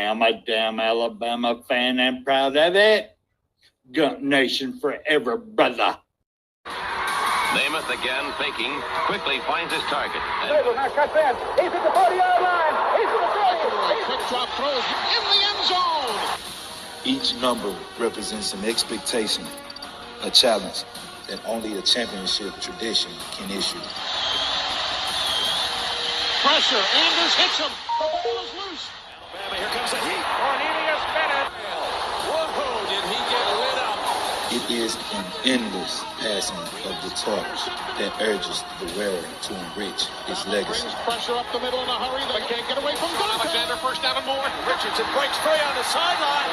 am a damn Alabama fan and proud of it. Gump Nation forever, brother. Namath again faking, quickly finds his target. Now cuts in. He's at the 40-yard line. He's at the 30. Quick drop throws in the end zone. Each number represents an expectation, a challenge that only a championship tradition can issue. Pressure. Anders hits him. The ball is loose. Alabama, here comes the heat. Cornelius Bennett. Whoa, did he get lit up? It is an endless passing of the torch that urges the wearer to enrich his legacy. Brings pressure up the middle in a hurry. They can't get away from Dante. Alexander, first down and more. Richardson breaks free on the sideline.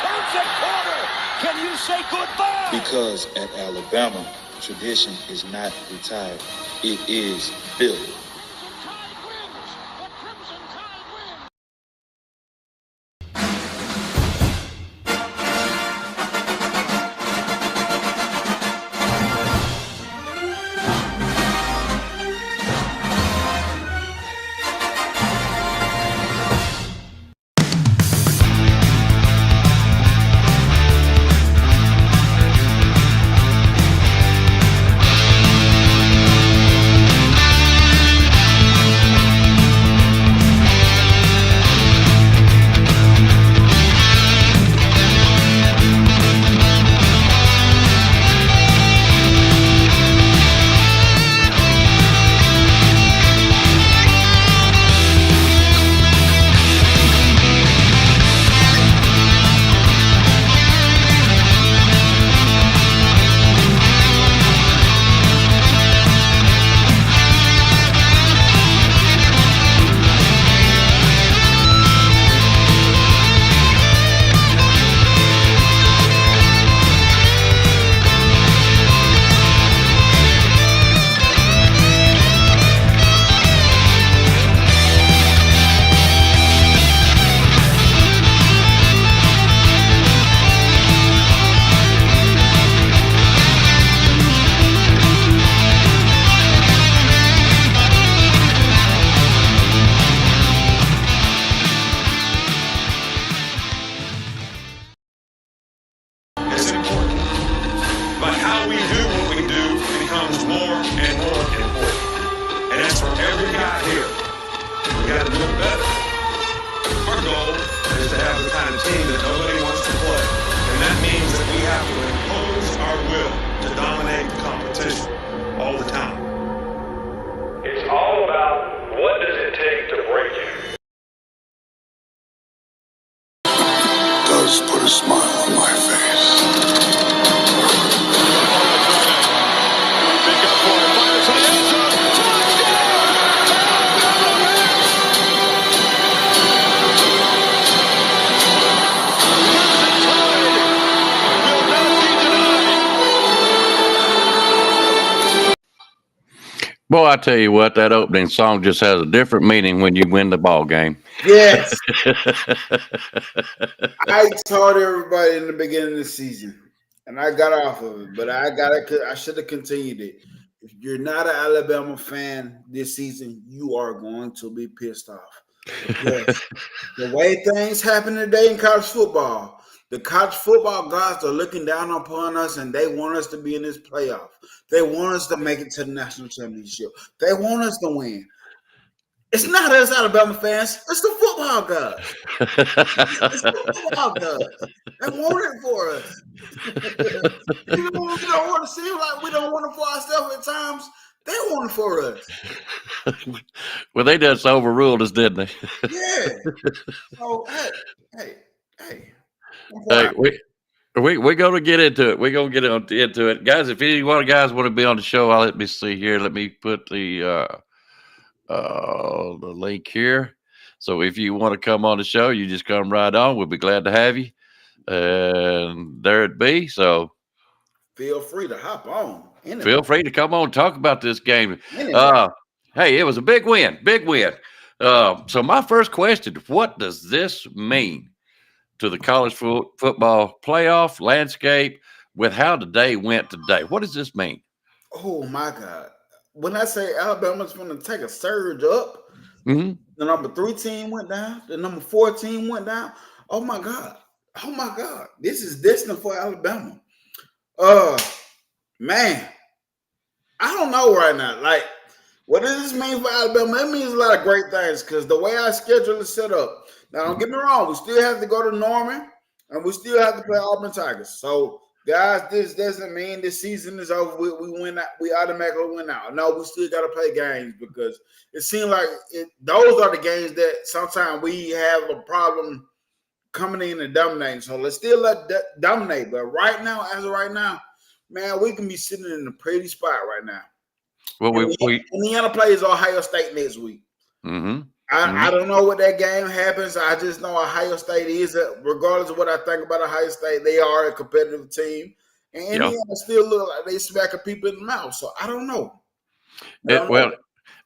Turns the corner. Can you say goodbye? Because at Alabama, tradition is not retired. It is built. Tide wins. The Crimson Tide wins. It's important. But how we do what we do becomes more and more important. And that's for every guy here. We got to do it better. Our goal is to have the kind of team that nobody wants to play. And that means that we have to impose our will to dominate the competition all the time. It's all about what does it take to break you. Does put a smile on my face. Boy, I tell you what, that opening song just has a different meaning when you win the ball game. Yes. I told everybody in the beginning of the season, and I got off of it, but I should have continued it. If you're not an Alabama fan this season, you are going to be pissed off. Because the way things happen today in college football, the college football gods are looking down upon us, and they want us to be in this playoff. They want us to make it to the national championship. They want us to win. It's not us Alabama fans. It's the football gods. It's the football gods. They want it for us. Even when we don't want to seem like we don't want it for ourselves at times, they want it for us. Well, they just overruled us, didn't they? Yeah. So, hey. Hey, we're going to get into it. We're going to get into it. Guys, if any one of you guys want to be on the show, let me see here. Let me put the link here. So if you want to come on the show, you just come right on. We'll be glad to have you. And there it be. So feel free to hop on. Feel free to come on and talk about this game. Hey, it was a big win. Big win. So my first question, what does this mean to the college football playoff landscape with how the day went today? What does this mean? Oh, my God. When I say Alabama's going to take a surge up, The number 3 team went down. The number 4 team went down. Oh my God. This is destined for Alabama. Man, I don't know right now. Like, what does this mean for Alabama? It means a lot of great things because the way our schedule is set up. Now, don't get me wrong. We still have to go to Norman, and we still have to play Auburn Tigers. So, guys, this doesn't mean this season is over. We win out. We automatically win out. No, we still got to play games because it seems like those are the games that sometimes we have a problem coming in and dominating. So let's still let that dominate. But right now, as of right now, man, we can be sitting in a pretty spot right now. Well, Indiana plays Ohio State next week. I don't know what that game happens. I just know Ohio State is, regardless of what I think about Ohio State, they are a competitive team. And Indiana still look like they smacking people in the mouth. So I don't know. Well,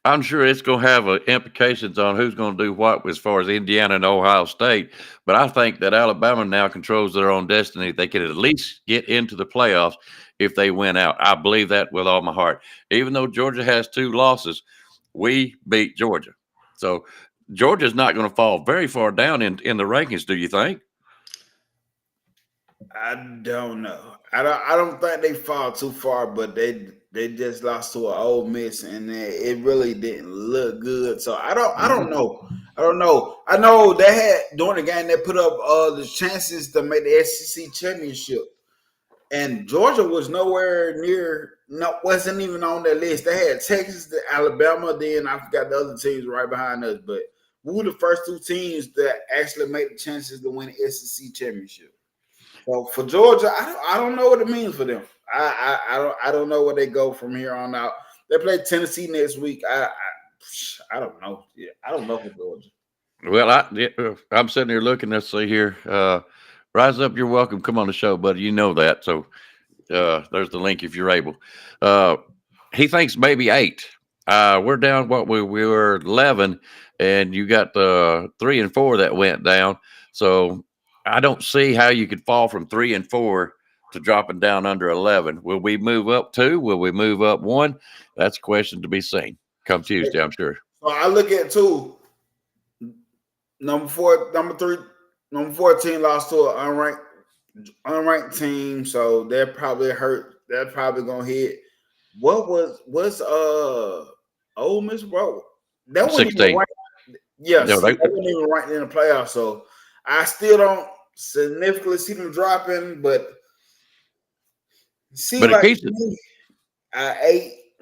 I'm sure it's going to have implications on who's going to do what as far as Indiana and Ohio State. But I think that Alabama now controls their own destiny. They can at least get into the playoffs if they win out. I believe that with all my heart. Even though Georgia has 2 losses, we beat Georgia. So Georgia's not going to fall very far down in the rankings, do you think? I don't know. I don't think they fall too far, but they just lost to an Ole Miss, and it really didn't look good. So I don't know. I know they had during the game they put up the chances to make the SEC championship, and Georgia was nowhere near. Wasn't even on their list. They had Texas, Alabama, then I forgot the other teams right behind us. But we were the first 2 teams that actually made the chances to win the SEC championship. So for Georgia, I don't know what it means for them. I don't know where they go from here on out. They play Tennessee next week. I don't know. Yeah, I don't know for Georgia. Well, I'm sitting here looking. Let's see here. Rise up, you're welcome. Come on the show, buddy. You know that. So there's the link if you're able. He thinks maybe 8. We're down what we were 11, and you got the 3 and 4 that went down. So I don't see how you could fall from 3 and 4 to dropping down under 11. Will we move up 2? Will we move up 1? That's a question to be seen come Tuesday, I'm sure. So I look at 2. Number 14 lost to an unranked team, so they're probably hurt. They're probably gonna hit. What was Ole Miss, bro? That wasn't 16. even ranked. Yes, that wasn't even ranked in the playoffs. So I still don't significantly see them dropping, but see, like 8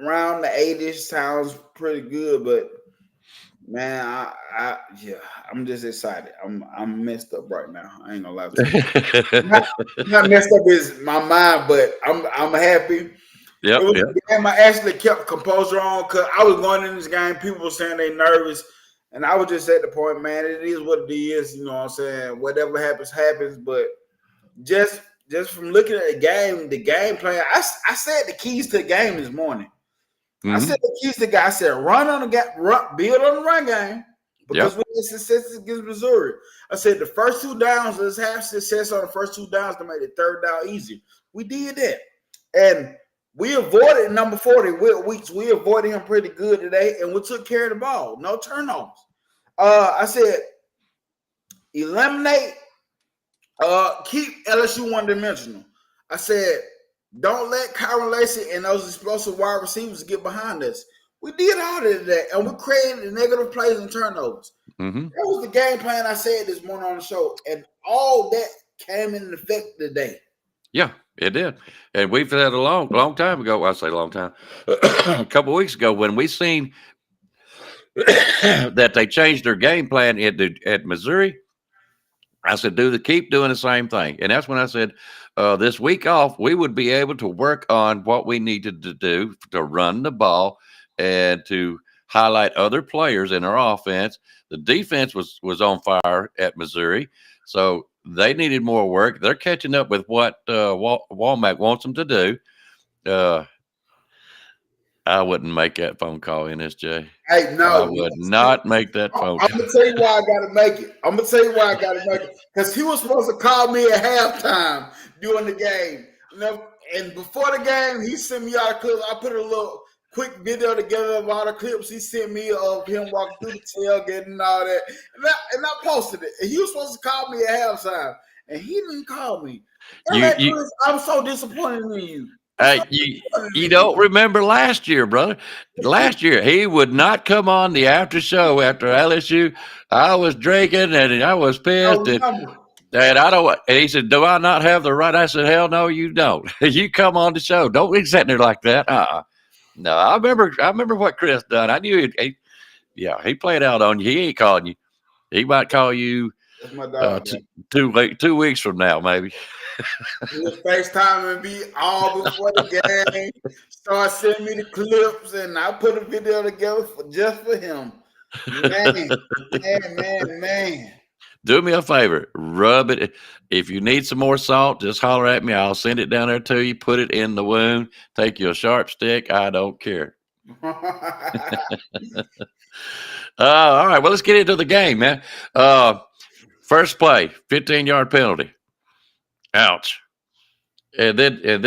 round the 8-ish sounds pretty good. But man, I'm just excited. I'm messed up right now. I ain't gonna lie to you. Not messed up is my mind, but I'm happy. Yeah. And I actually kept composure on because I was going in this game. People were saying they nervous, and I was just at the point, man. It is what it is. You know what I'm saying? Whatever happens, happens. But just from looking at the game plan, I said the keys to the game this morning. I said the keys to the game. I said build on the run game because we had success against Missouri. I said the first 2 downs, let's have success on the first 2 downs to make the 3rd down easier. We did that, and we avoided number 40. We avoided him pretty good today, and we took care of the ball. No turnovers. I said eliminate, keep LSU one-dimensional. I said don't let Kyron Lacey and those explosive wide receivers get behind us. We did all of that, and we created negative plays and turnovers. That was the game plan I said this morning on the show, and all that came into effect today. Yeah, it did. And we've had a long time ago. I say a long time, a couple of weeks ago when we seen that they changed their game plan at Missouri. I said, keep doing the same thing. And that's when I said, this week off, we would be able to work on what we needed to do to run the ball and to highlight other players in our offense. The defense was on fire at Missouri, so they needed more work. They're catching up with what Womack wants them to do. I wouldn't make that phone call, NSJ. Hey, no. I would not make that phone call. I'm going to tell you why I got to make it. Because he was supposed to call me at halftime during the game. You know, and before the game, he sent me out because I put a little quick video together of all the clips he sent me of him walking through the tailgate and all that. And I posted it. And he was supposed to call me at halftime, and he didn't call me. Chris, I'm so disappointed in you. You don't remember last year, brother. Last year, he would not come on the after show after LSU. I was drinking and I was pissed. And I don't. And he said, "Do I not have the right?" I said, "Hell no, you don't. You come on the show. Don't be sitting there like that." No, I remember what Chris done. I knew he played out on you. He ain't calling you. He might call you That's my dog, 2 weeks from now, maybe. He was FaceTiming me all before the game. Start sending me the clips, and I put a video together just for him. Man. Do me a favor, rub it. If you need some more salt, just holler at me. I'll send it down there to you. Put it in the wound. Take you a sharp stick. I don't care. All right. Well, let's get into the game, man. First play, 15-yard penalty. Ouch. And then they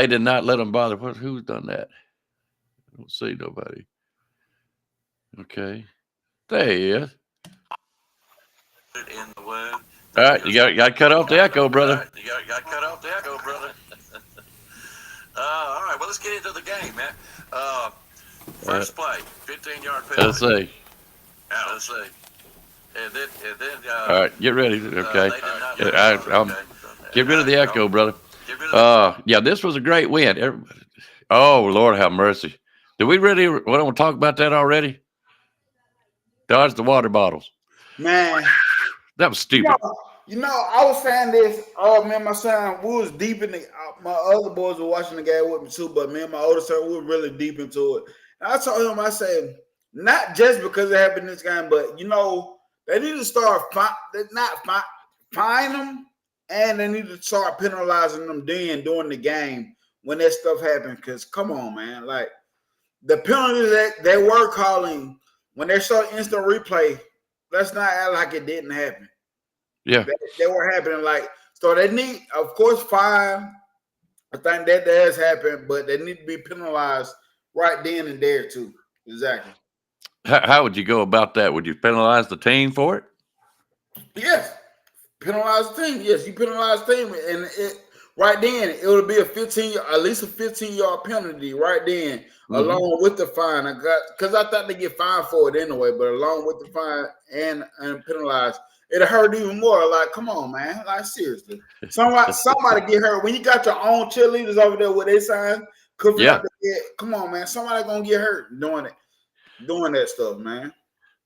did not let them bother. Who's done that? I don't see nobody. Okay. There he is. In the wound. All right, you got to cut off the echo, brother. All right, well, let's get into the game, man. First play, 15-yard penalty. Let's see. And then all right, get ready. Okay. Get rid of the echo, brother. Yeah, this was a great win. Everybody. Oh, Lord have mercy. Did we really want to talk about that already? Dodge the water bottles. Man. That was stupid. I was saying this. Oh, man, my son, we was deep in the my other boys were watching the game with me too, but me and my older son, we were really deep into it. And I told him, I said, not just because it happened in this game, but, they need to start fine them, and they need to start penalizing them during the game when that stuff happened. Because, come on, man. Like, the penalties that they were calling when they started instant replay, let's not act like it didn't happen. Yeah. They were happening so they need, of course, fine. I think that has happened, but they need to be penalized right then and there too. Exactly. How would you go about that? Would you penalize the team for it? Yes. Penalize the team. Yes, you penalize the team. And right then, it would be at least a 15-yard penalty right then, along with the fine. Because I thought they get fined for it anyway, but along with the fine and penalized, it'll hurt even more. Like, come on, man. Like, seriously. Somebody get hurt. When you got your own cheerleaders over there with their signs, come on, man. Somebody gonna get hurt doing that stuff, man.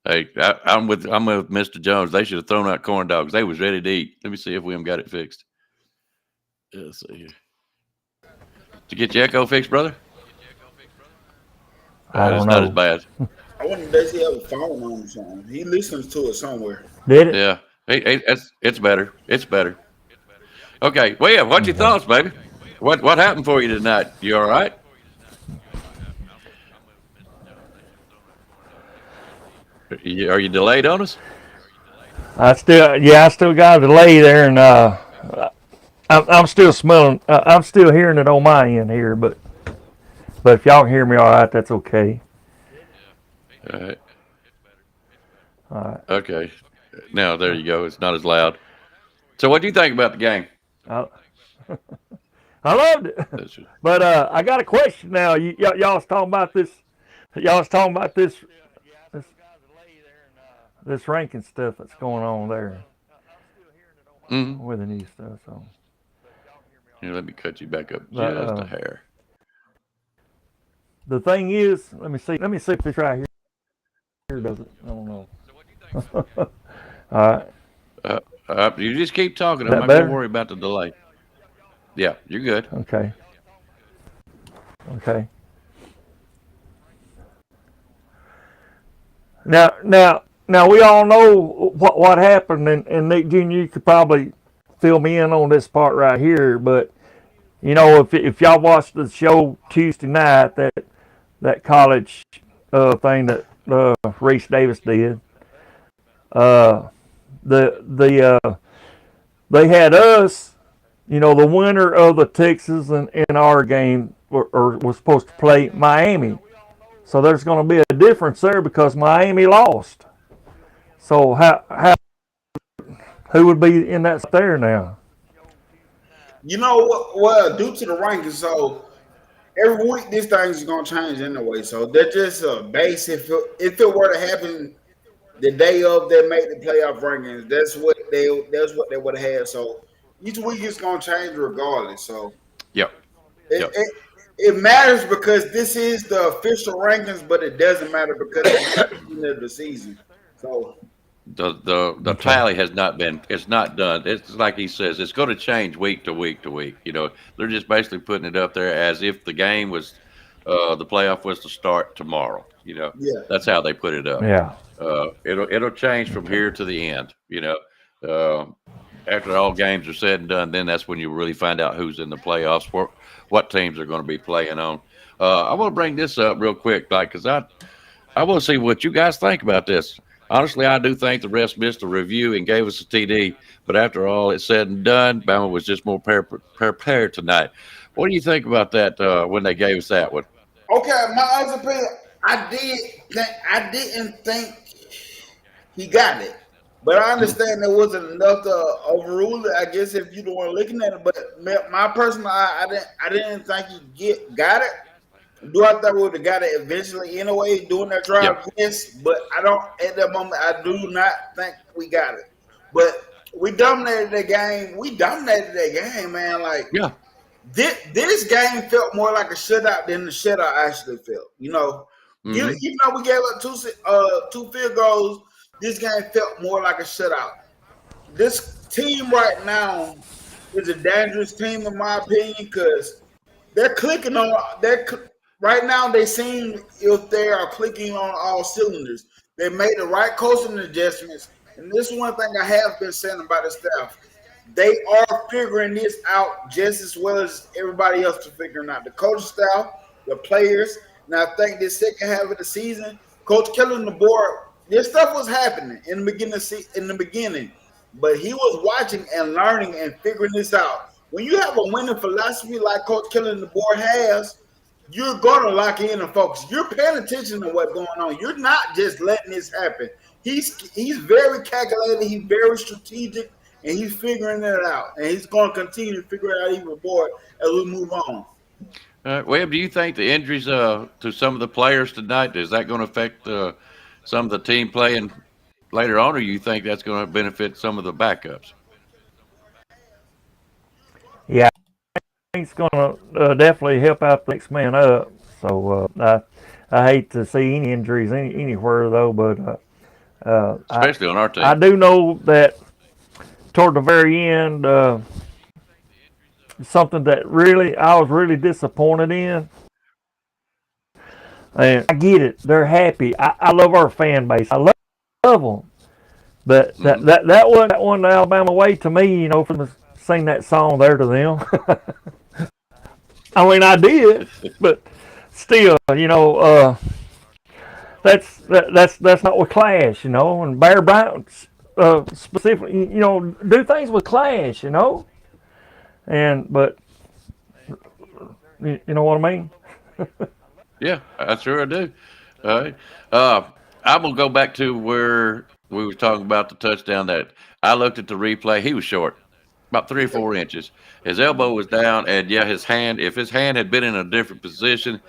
Hey, I'm with Mr. Jones. They should have thrown out corn dogs. They was ready to eat. Let me see if we haven't got it fixed. Let's see here. Did you get your echo fixed, brother? I don't it's know. Not as bad. I wonder if he have a phone on or something. He listens to it somewhere. Did it? Yeah. It's better. It's better. Okay. Well, yeah. What's your thoughts, baby? What happened for you tonight? You all right? Are you delayed on us? I still got a delay there, and I'm still smelling. I'm still hearing it on my end here, but if y'all can hear me all right, that's okay. All right. All right. Okay. Now there you go. It's not as loud. So, what do you think about the game? I loved it, but I got a question now. Y'all was talking about this. Y'all was talking about this ranking stuff that's going on there with the new stuff. So, here, let me cut you back up just a hair. The thing is, let me see if this right here does it. I don't know. All right. You just keep talking. I'm not better? going to worry about the delay. Yeah, you're good. Okay. Now, we all know what happened, and Nick Jr., you could probably fill me in on this part right here, but, if y'all watched the show Tuesday night, that college thing that Reese Davis did, they had us, the winner of the Texas and our game was supposed to play Miami. So there's going to be a difference there because Miami lost. So who would be in that there now? You know what? Well, due to the rankings, so every week this thing is going to change anyway. So they're just a base. If it were to happen the day of they made the playoff rankings, that's what they would have had. So each week is going to change regardless. So Yep. It matters because this is the official rankings, but it doesn't matter because it's the beginning of the season. So the tally has not been. It's not done. It's like he says. It's going to change week to week to week. You know, they're just basically putting it up there as if the game was, the playoff was to start tomorrow. You know, that's how they put it up. Yeah. It'll change from here to the end. You know, after all games are said and done, then that's when you really find out who's in the playoffs, what teams are going to be playing on. I want to bring this up real quick, like, because I want to see what you guys think about this. Honestly, I do think the refs missed a review and gave us a TD, but after all it's said and done, Bama was just more prepared tonight. What do you think about that when they gave us that one? Okay, my honest opinion, I didn't think he got it. But I understand there wasn't enough to overrule it. I guess if you don't want looking at it, but my personal, I didn't think he got it. Do I think we would have got it eventually anyway doing that drive? Yep. Yes, but I don't at that moment. I do not think we got it. But we dominated the game. Man. Like this game felt more like a shutout than the shutout actually felt. You know, even though we gave up two field goals. This game felt more like a shutout. This team right now is a dangerous team, in my opinion, because they're clicking on. Right now, they seem if they are clicking on all cylinders. They made the right coaching adjustments, and this is one thing I have been saying about the staff. They are figuring this out just as well as everybody else is figuring out. The coaching staff, the players. Now, I think this second half of the season, Coach Kelly and the board. This stuff was happening in the beginning, but he was watching and learning and figuring this out. When you have a winning philosophy like Coach Kelly and the board has, you're going to lock in and focus. You're paying attention to what's going on. You're not just letting this happen. He's very calculated. He's very strategic, and he's figuring it out. And he's going to continue to figure it out even more as we move on. Webb, do you think the injuries to some of the players tonight, is that going to affect some of the team playing later on, or you think that's going to benefit some of the backups? Yeah, I think it's going to definitely help out the next man up. So I hate to see any injuries anywhere, though, but especially on our team. I do know that toward the very end, something that I was really disappointed in. And I get it. They're happy. I love our fan base. I love them. But that wasn't the Alabama way to me, you know, for them to sing that song there to them. I mean, I did, but still, you know, that's not with class, you know. And Bear Bryant specifically, you know, do things with class, you know. But you know what I mean? Yeah, I sure do. All right. I'm going to go back to where we were talking about the touchdown that I looked at the replay. He was short, about 3 or 4 inches. His elbow was down, and if his hand had been in a different position,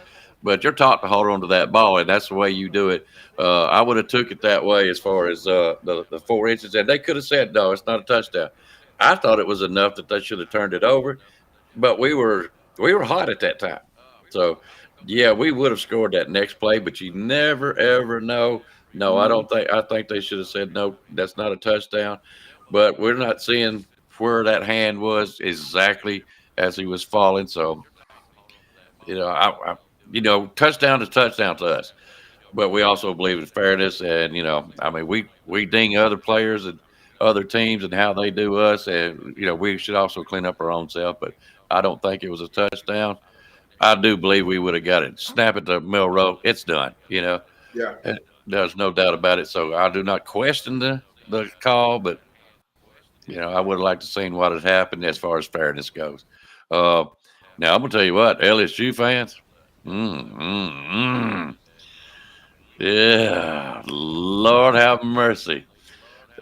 but you're taught to hold on to that ball, and that's the way you do it. I would have took it that way as far as the 4 inches, and they could have said, no, it's not a touchdown. I thought it was enough that they should have turned it over, but we were hot at that time. So, yeah, we would have scored that next play, but you never, ever know. No, I think they should have said, no, that's not a touchdown. But we're not seeing where that hand was exactly as he was falling. So, you know, touchdown is touchdown to us. But we also believe in fairness. And, you know, I mean, we ding other players and other teams and how they do us. And, you know, we should also clean up our own self. But I don't think it was a touchdown. I do believe we would have got it. Snap it to Milroe. It's done, you know. Yeah. There's no doubt about it. So I do not question the call, but, you know, I would have liked to have seen what had happened as far as fairness goes. Now I'm gonna tell you what, LSU fans. Yeah, Lord have mercy.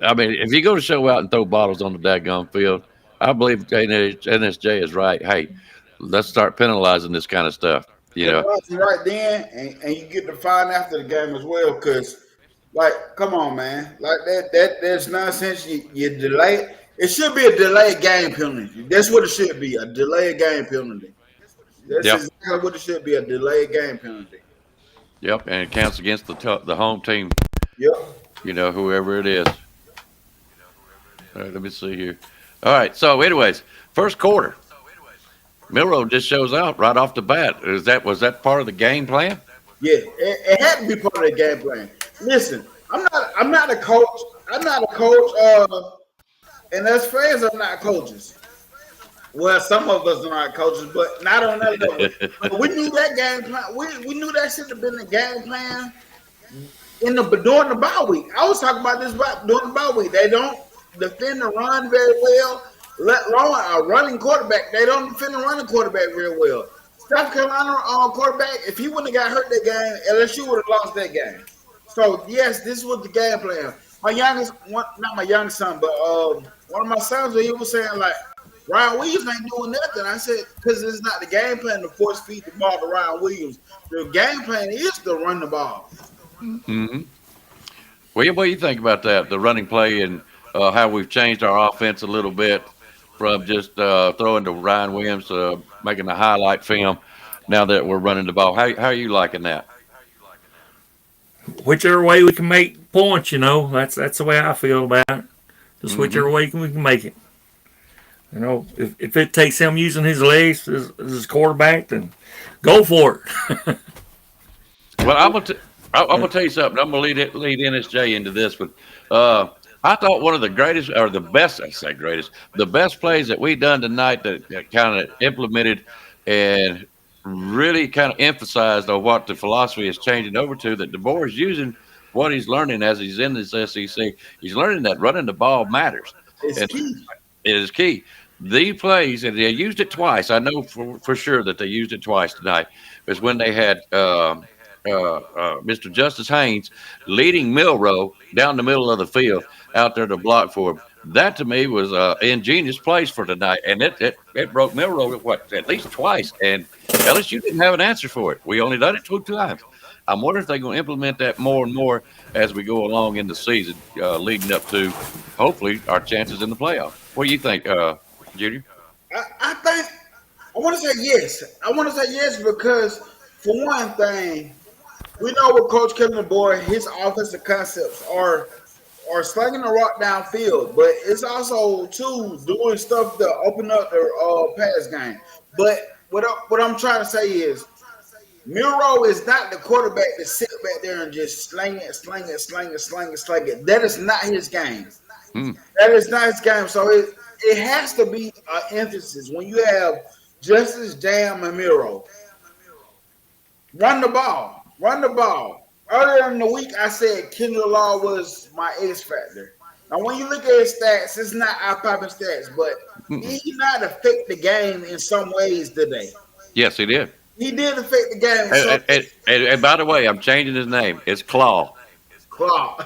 I mean, if you're going to show out and throw bottles on the daggone field, I believe NSJ is right. Hey, let's start penalizing this kind of stuff. You know, right then, and you get to find after the game as well. Because, like, come on, man, like that's nonsense. You delay. It should be a delayed game penalty. That's what it should be. A delayed game penalty. That's exactly what it should be. A delayed game penalty. Yep, and it counts against the home team. Yep. You know, whoever it is. All right, let me see here. All right, so anyways, first quarter, Milroe just shows out right off the bat. Was that part of the game plan? Yeah, it had to be part of the game plan. Listen, I'm not a coach. I'm not a coach. And as fans are not coaches. Well, some of us are not coaches, but not on that level. We knew that game plan. We knew that should have been the game plan during the bye week. I was talking about this during the bye week. They don't defend the run very well. Let alone a running quarterback. They don't defend the running quarterback very well. South Carolina quarterback, if he wouldn't have got hurt that game, LSU would have lost that game. So yes, this was the game plan. Not my youngest son, but one of my sons, he was saying like, Ryan Williams ain't doing nothing. I said, because it's not the game plan to force feed the ball to Ryan Williams. The game plan is to run the ball. Mm-hmm. Well, what do you think about that, the running play and how we've changed our offense a little bit from just throwing to Ryan Williams to making a highlight film now that we're running the ball? How are you liking that? Whichever way we can make points, that's the way I feel about it. Just whichever way we can make it. If it takes him using his legs as his quarterback, then go for it. Well, I'm gonna tell you something. I'm gonna lead NSJ into this, but I thought one of the greatest, or the best, the best plays that we done tonight that kind of implemented and really kind of emphasized on what the philosophy is changing over to, that DeBoer is using what he's learning as he's in this SEC. He's learning that running the ball matters. It's key. It is key. The plays, and they used it twice. I know for sure that they used it twice tonight. Was when they had Mr. Justice Haynes leading Milroe down the middle of the field out there to block for him. That to me was ingenious plays for tonight, and it broke Milroe at least twice, and LSU didn't have an answer for it. We only done it 2 times. I'm wondering if they're going to implement that more and more as we go along in the season, leading up to hopefully our chances in the playoff. What do you think, Junior? I think I want to say yes. I want to say yes because, for one thing, we know with Coach Kevin DeBoer, his offensive concepts are slinging the rock downfield, but it's also too doing stuff to open up the pass game. But what I'm trying to say is, Milroe is not the quarterback to sit back there and just sling it. That is not his game. That is not his game. So it has to be an emphasis when you have Justice, Jam, and Milroe. Run the ball. Earlier in the week, I said Kendall Law was my X factor. Now, when you look at his stats, it's not eye-popping stats, but he did not affect the game in some ways today. Yes, he did. He did affect the game. And by the way, I'm changing his name. It's Claw. Claw.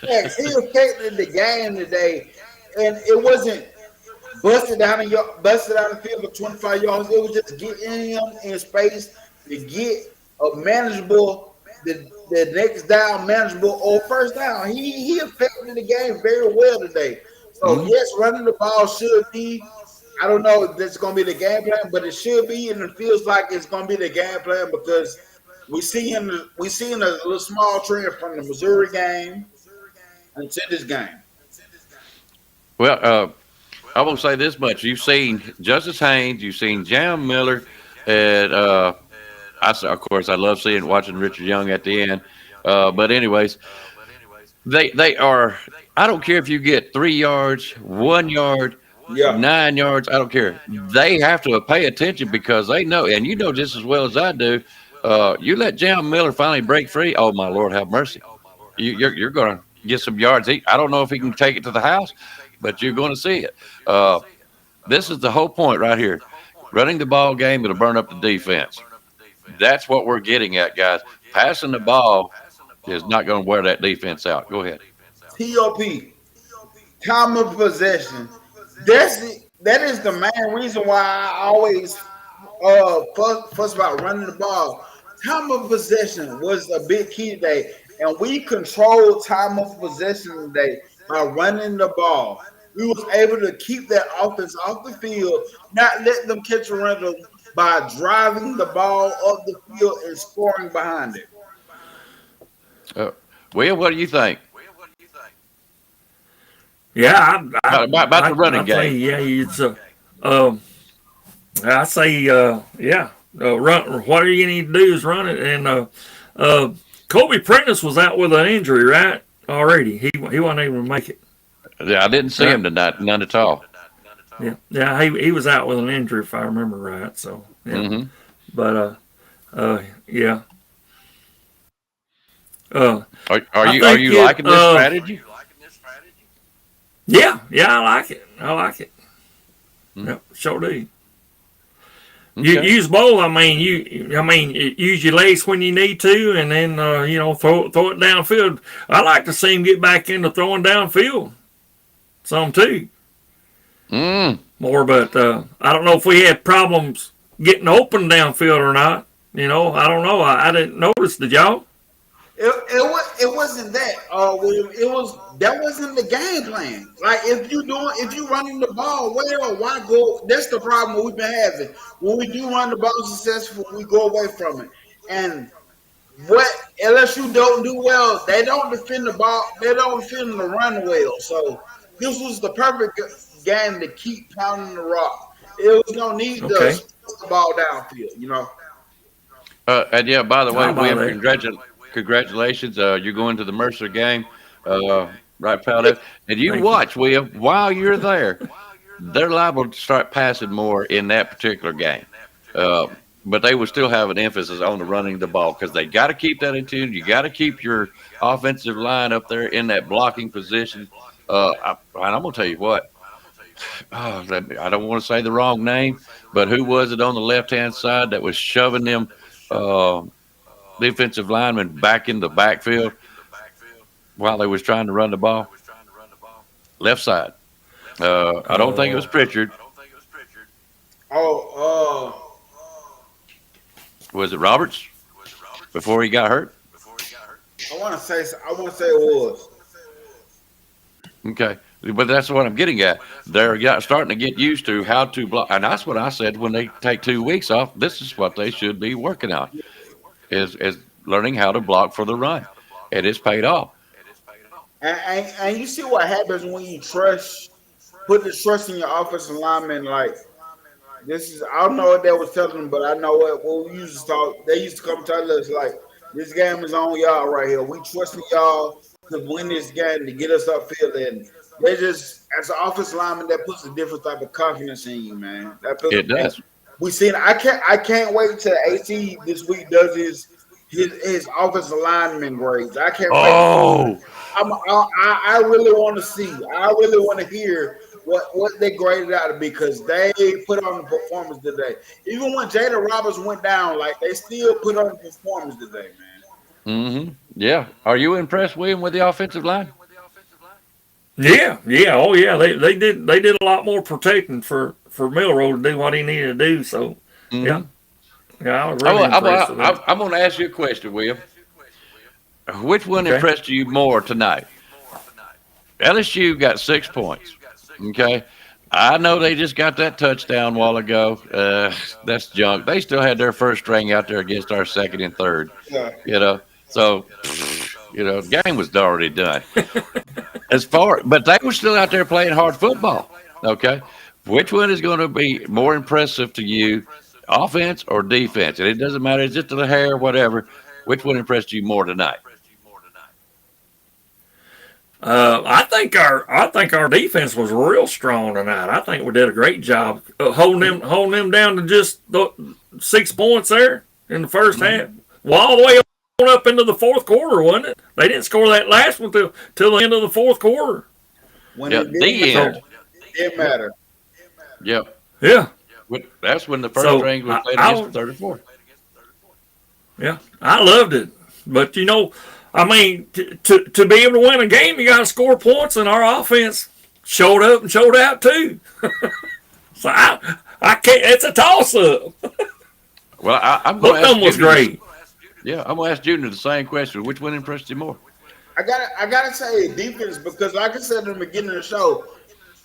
Yes, he affected the game today, and it wasn't busted down the field for 25 yards. It was just getting him in space to get a manageable, the next down manageable or first down. He affected the game very well today. So yes, running the ball should be. I don't know if this is going to be the game plan, but it should be, and it feels like it's going to be the game plan because we seeing a little small trend from the Missouri game until this game. Well, I will say this much: you've seen Justice Haynes, you've seen Jam Miller, and of course I love watching Richard Young at the end. But anyways, they are. I don't care if you get 3 yards, 1 yard. 9 yards, I don't care. They have to pay attention because they know, and you know just as well as I do, you let Jam Miller finally break free, oh, my Lord, have mercy. You're going to get some yards. I don't know if he can take it to the house, but you're going to see it. This is the whole point right here. Running the ball game, it'll burn up the defense. That's what we're getting at, guys. Passing the ball is not going to wear that defense out. Go ahead. TOP, time of possession. That is the main reason why I always fuss about running the ball. Time of possession was a big key today, and we controlled time of possession today by running the ball. We was able to keep that offense off the field, not let them catch a rhythm by driving the ball up the field and scoring behind it. Will, what do you think? Yeah, about the running game. Yeah, it's I say run. What you need to do is run it. And Kobe Prentice was out with an injury, right? Already, he wasn't able to make it. Yeah, I didn't see him tonight, none at all. Yeah, he was out with an injury if I remember right. So yeah, but yeah. Are you liking this strategy? Yeah, I like it. Yep, sure do. Okay. You use both. I mean, use your legs when you need to, and then throw it downfield. I like to see him get back into throwing downfield, some too. More, but I don't know if we had problems getting open downfield or not. I don't know. I didn't notice. Did y'all? It wasn't that. That wasn't the game plan. Like if you running the ball well, why go? That's the problem we've been having. When we do run the ball successful, we go away from it. And what LSU don't do well, they don't defend the ball. They don't defend the run well. So this was the perfect game to keep pounding the rock. It was no need to put the ball downfield. And yeah, by the way, William, congratulations. You're going to the Mercer game. Right proud of it. And you watch, William, while you're there, they're liable to start passing more in that particular game. But they will still have an emphasis on the running the ball because they got to keep that in tune. You got to keep your offensive line up there in that blocking position. I'm going to tell you what. I don't want to say the wrong name, but who was it on the left-hand side that was shoving them defensive linemen back in the backfield while they was trying to run the ball? Left side. I don't think it was Pritchard. Was it Roberts before he got hurt? I want to say it was. Okay. But that's what I'm getting at. They're starting to get used to how to block. And that's what I said when they take 2 weeks off. This is what they should be working on, is learning how to block for the run. And it's paid off. And you see what happens when you put the trust in your offensive lineman. Like, I don't know what they was telling them, but I know what we used to talk. They used to come tell us, like, this game is on y'all right here. We trust in y'all to win this game, to get us upfield. And they just, as an offensive lineman, that puts a different type of confidence in you, man. It does. We seen. I can't wait till AC this week does his offensive lineman grades. I can't wait. I really want to see. I really want to hear what they graded out to be, because they put on the performance today. Even when Jada Roberts went down, like, they still put on the performance today, man. Yeah. Are you impressed, William, with the offensive line? Yeah. Oh yeah. They did a lot more protecting for Milroe to do what he needed to do. So yeah. I was really impressed with that. I'm going to ask you a question, William. Which one impressed you more tonight? LSU got 6 points. Okay. I know they just got that touchdown a while ago. That's junk. They still had their first string out there against our second and third. Yeah. So, the game was already done. But they were still out there playing hard football. Okay. Which one is going to be more impressive to you, offense or defense? And it doesn't matter. It's just the hair, whatever. Which one impressed you more tonight? I think our defense was real strong tonight. I think we did a great job holding them down to just 6 points there in the first half. Well, all the way up into the fourth quarter, wasn't it? They didn't score that last one till the end of the fourth quarter. When it didn't matter. Yep. Yeah. That's when the first string was played against the 34. Yeah, I loved it. But, I mean, to be able to win a game, you got to score points, and our offense showed up and showed out too. So I can't. It's a toss-up. Well, I'm going to ask Pickem was great. Yeah, I'm going to ask Junior the same question. Which one impressed you more? I gotta say defense, because like I said in the beginning of the show,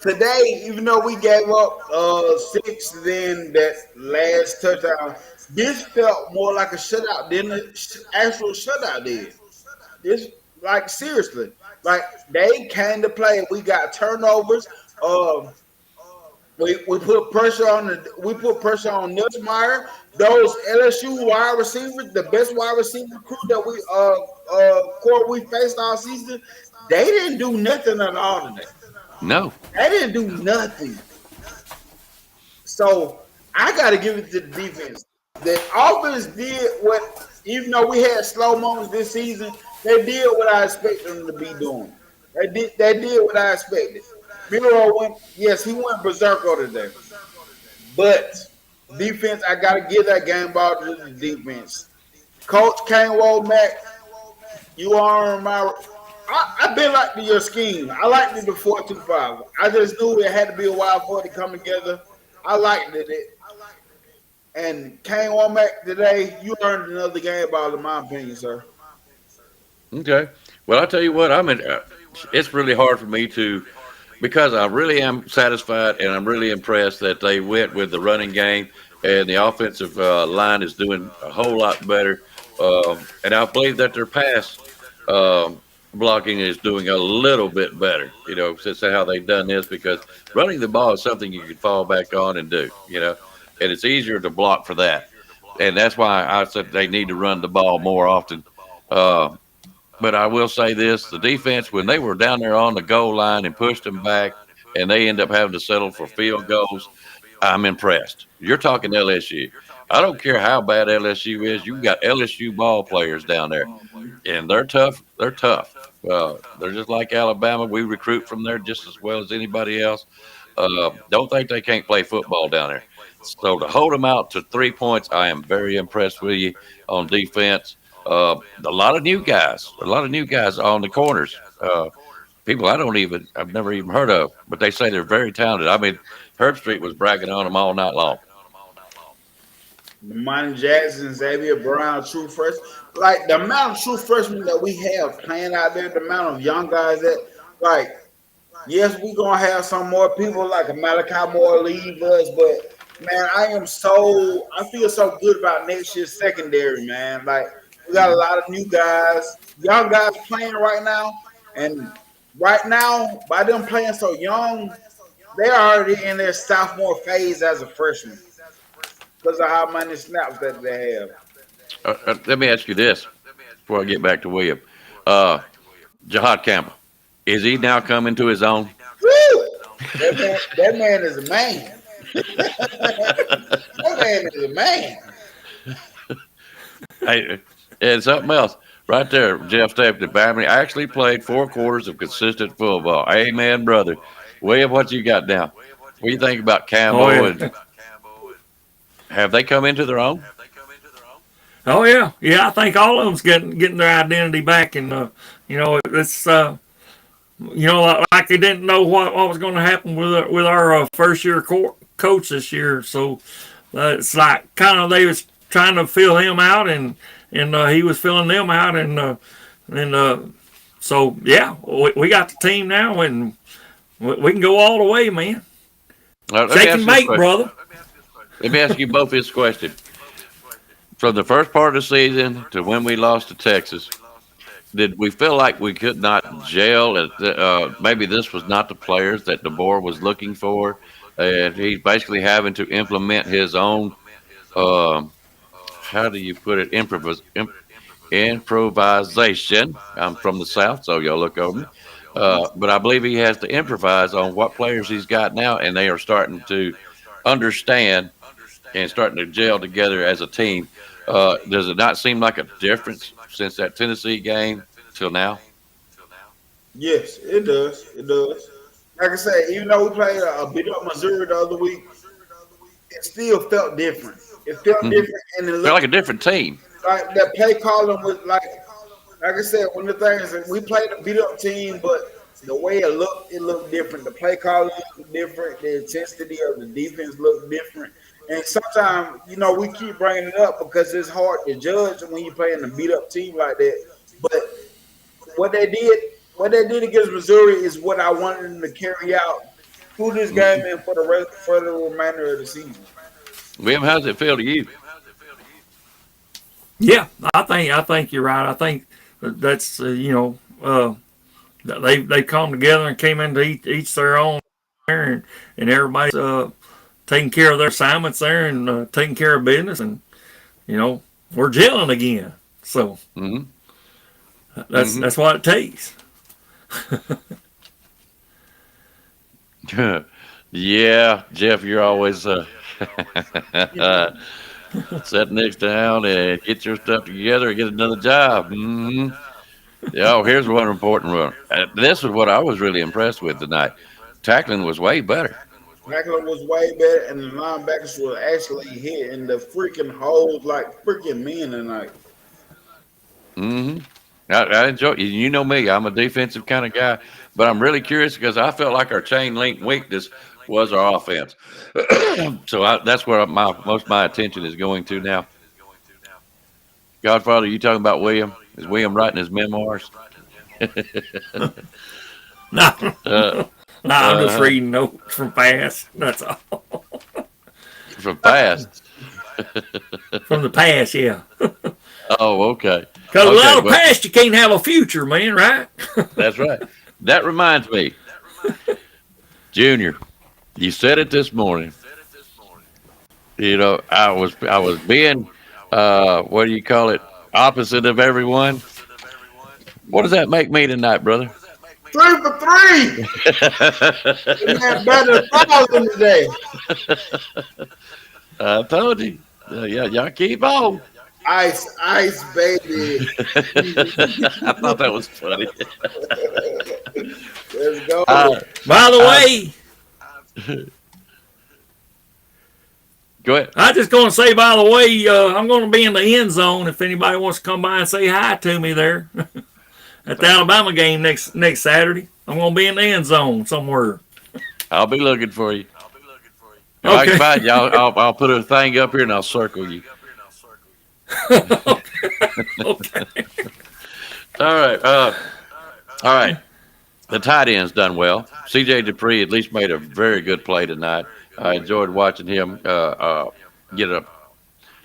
today, even though we gave up 6, then that last touchdown, this felt more like a shutout than the actual shutout did. This, like, seriously, like, they came to play. We got turnovers. We put pressure on Nussmeier. Those LSU wide receivers, the best wide receiver crew that we faced all season, they didn't do nothing at all today. No, they didn't do nothing. So I got to give it to the defense. The offense did what, even though we had slow moments this season, they did what I expected them to be doing. They did what I expected. Milroe he went berserker today. But defense, I got to give that game ball to the defense. Coach Womack, you are my. I've been like your scheme. I liked it before 2-5. I just knew it had to be a while for it to come together. I liked it. And Kane Womack today, you earned another game ball, in my opinion, sir. Okay. Well, I'll tell you what. It's really hard for me to, because I really am satisfied and I'm really impressed that they went with the running game, and the offensive line is doing a whole lot better. And I believe that their pass blocking is doing a little bit better, since how they've done this, because running the ball is something you can fall back on and do, and it's easier to block for that. And that's why I said they need to run the ball more often. But I will say this, the defense, when they were down there on the goal line and pushed them back and they end up having to settle for field goals, I'm impressed. You're talking LSU. I don't care how bad LSU is. You've got LSU ball players down there, and they're tough. They're tough. They're just like Alabama. We recruit from there just as well as anybody else. Don't think they can't play football down there. So to hold them out to 3 points, I am very impressed with you on defense. A lot of new guys on the corners. People I've never even heard of, but they say they're very talented. I mean, Herb Street was bragging on them all night long. Monty Jackson, Xavier Brown, true freshmen. Like, the amount of true freshmen that we have playing out there, the amount of young guys that, like, yes, we're going to have some more people like a Malachi Moore leave us, but, man, I feel so good about next year's secondary, man. Like, we got a lot of new guys, young guys playing right now, and right now, by them playing so young, they're already in their sophomore phase as a freshman because of how many snaps that they have. Let me ask you this before I get back to William. Jahad Campbell, is he now coming to his own? Woo! That man is a man. That man is a man. Hey, and something else right there, Jeff Stepney. I actually played 4 quarters of consistent football. Amen, brother. William, what you got now? What do you think about Campbell? And have they come into their own? Oh yeah, I think all of them's getting their identity back, and it's like they didn't know what was going to happen with our first year coach this year. So it's like kind of they was trying to fill him out, and he was filling them out, and so yeah, we got the team now, and we can go all the way, man. Shake and bake, brother. Let me ask you both this question. From the first part of the season to when we lost to Texas, did we feel like we could not gel? Maybe this was not the players that DeBoer was looking for, and he's basically having to implement his own, how do you put it, improvisation. I'm from the South, so y'all look over me. But I believe he has to improvise on what players he's got now, and they are starting to understand and starting to gel together as a team. Does it not seem like a difference since that Tennessee game till now? Yes, it does. It does. like I said, even though we played a beat up Missouri the other week, it still felt different. It felt different, and it Felt looked like a different team. like that play calling was like I said, one of the things that we played a beat up team, but the way it looked different. The play calling looked different. The intensity of the defense looked different. And sometimes, we keep bringing it up because it's hard to judge when you're playing a beat up team like that. But what they did against Missouri is what I wanted them to carry out through this game and for the remainder of the season. William, how does it feel to you? Yeah, I think you're right. I think that's they come together and came into each their own there, and everybody's taking care of their assignments there and taking care of business, and we're gelling again. So that's what it takes. Yeah, Jeff, you're always sit next down and get your stuff together and get another job. Yeah, here's one important one. This is what I was really impressed with tonight. Tackling was way better. Tackling was way better, and the linebackers were actually hitting the freaking holes like freaking men tonight. I enjoy it. You know me, I'm a defensive kind of guy, but I'm really curious because I felt like our chain link weakness was our offense. So that's where most of my attention is going to now. Godfather, you talking about William? Is William writing his memoirs? No, I'm just reading notes from past. That's all. From past? From the past, yeah. Oh, okay. Because without a past, you can't have a future, man, right? That's right. That reminds me, Junior, you said it this morning. I was being, what do you call it, opposite of everyone. What does that make me tonight, brother? 3 for 3. Isn't that better than 1,000 today? I told you. Yeah, y'all keep on. Ice, baby. I thought that was funny. Let's go. By the way, go ahead. I just going to say, by the way, I'm going to be in the end zone if anybody wants to come by and say hi to me there at the Alabama game next Saturday. I'm going to be in the end zone somewhere. I'll be looking for you. If Okay. I can find you, I'll put a thing up here and I'll circle you. Okay. All right. The tight end's done well. C.J. Dupree at least made a very good play tonight. I enjoyed watching him get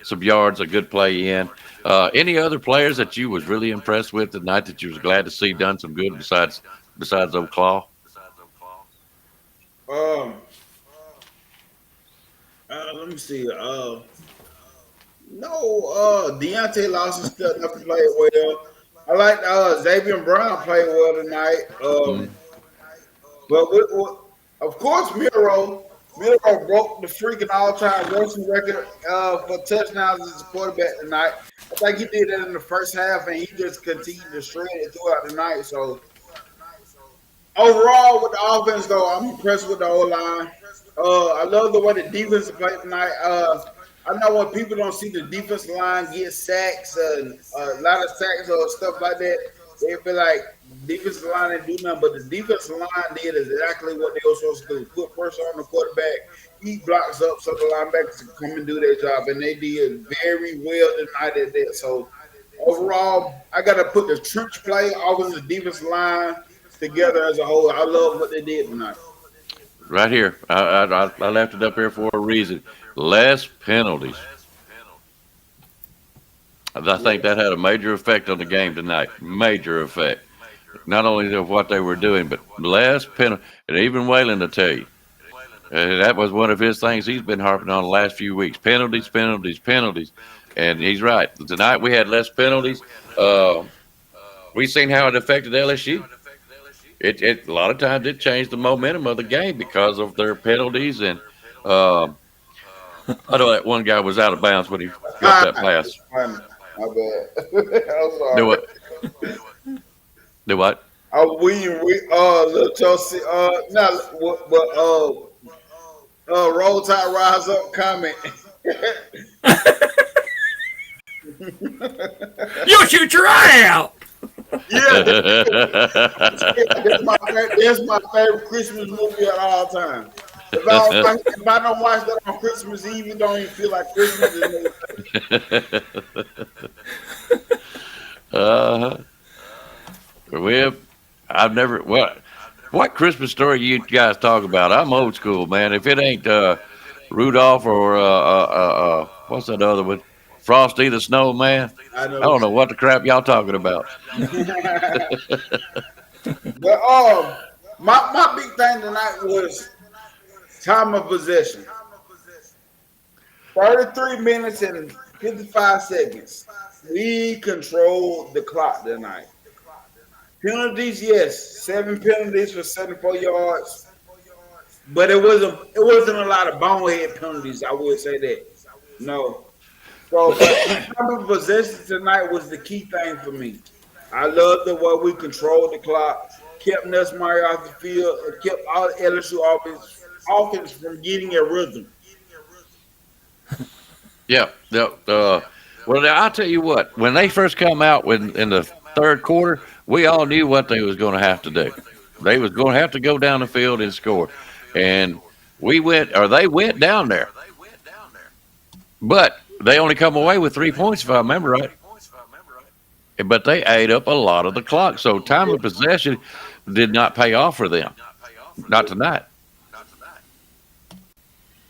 some yards, a good play in. Any other players that you was really impressed with tonight that you was glad to see done some good besides old Claw? Let me see. Deontay Lawson stepped up and played well. I like Xavier Brown played well tonight. But of course, Milroe broke the freaking all-time rushing record for touchdowns as a quarterback tonight. I think he did that in the first half, and he just continued to shred it throughout the night. So overall, with the offense, though, I'm impressed with the O-line. I love the way the defense played tonight. I know when people don't see the defensive line get sacks, a lot of sacks or stuff like that, they feel like the defensive line didn't do nothing. But the defensive line did exactly what they were supposed to do. Put pressure on the quarterback, he blocks up so the linebackers can come and do their job. And they did very well tonight at that. So overall, I got to put the trench play, offensive defensive line together as a whole. I love what they did tonight. Right here. I left it up here for a reason. Less penalties. I think that had a major effect on the game tonight. Major effect. Not only of what they were doing, but less penalties. And even Waylon will tell you. That was one of his things he's been harping on the last few weeks. Penalties. And he's right. Tonight we had less penalties. We've seen how it affected LSU. It a lot of times it changed the momentum of the game because of their penalties. And I know that one guy was out of bounds when he got that pass. My bad. I'm sorry. Do what? Do what? Little Chelsea, Roll Tide Rise Up comment. You'll shoot your eye out. Yeah, that's my favorite Christmas movie of all time. If I don't watch that on Christmas Eve, it don't even feel like Christmas. I've never. What Christmas story you guys talk about? I'm old school, man. If it ain't Rudolph or what's that other one? Frosty the Snowman. I don't know what the crap y'all talking about. But my big thing tonight was time of possession. 33 minutes and 55 seconds. We controlled the clock tonight. Penalties, yes. 7 penalties for 74 yards. But it wasn't a lot of bonehead penalties, I would say that. No. So time of possession tonight was the key thing for me. I loved the way we controlled the clock, kept Nussmeier off the field, and kept all the LSU offense from getting a rhythm. Yeah. Well, I'll tell you what. When they first come out in the third quarter, we all knew what they was going to have to do. They was going to have to go down the field and score, and they went down there. But they only come away with 3 points, if I remember right. But they ate up a lot of the clock. So time of possession did not pay off for them. Not tonight.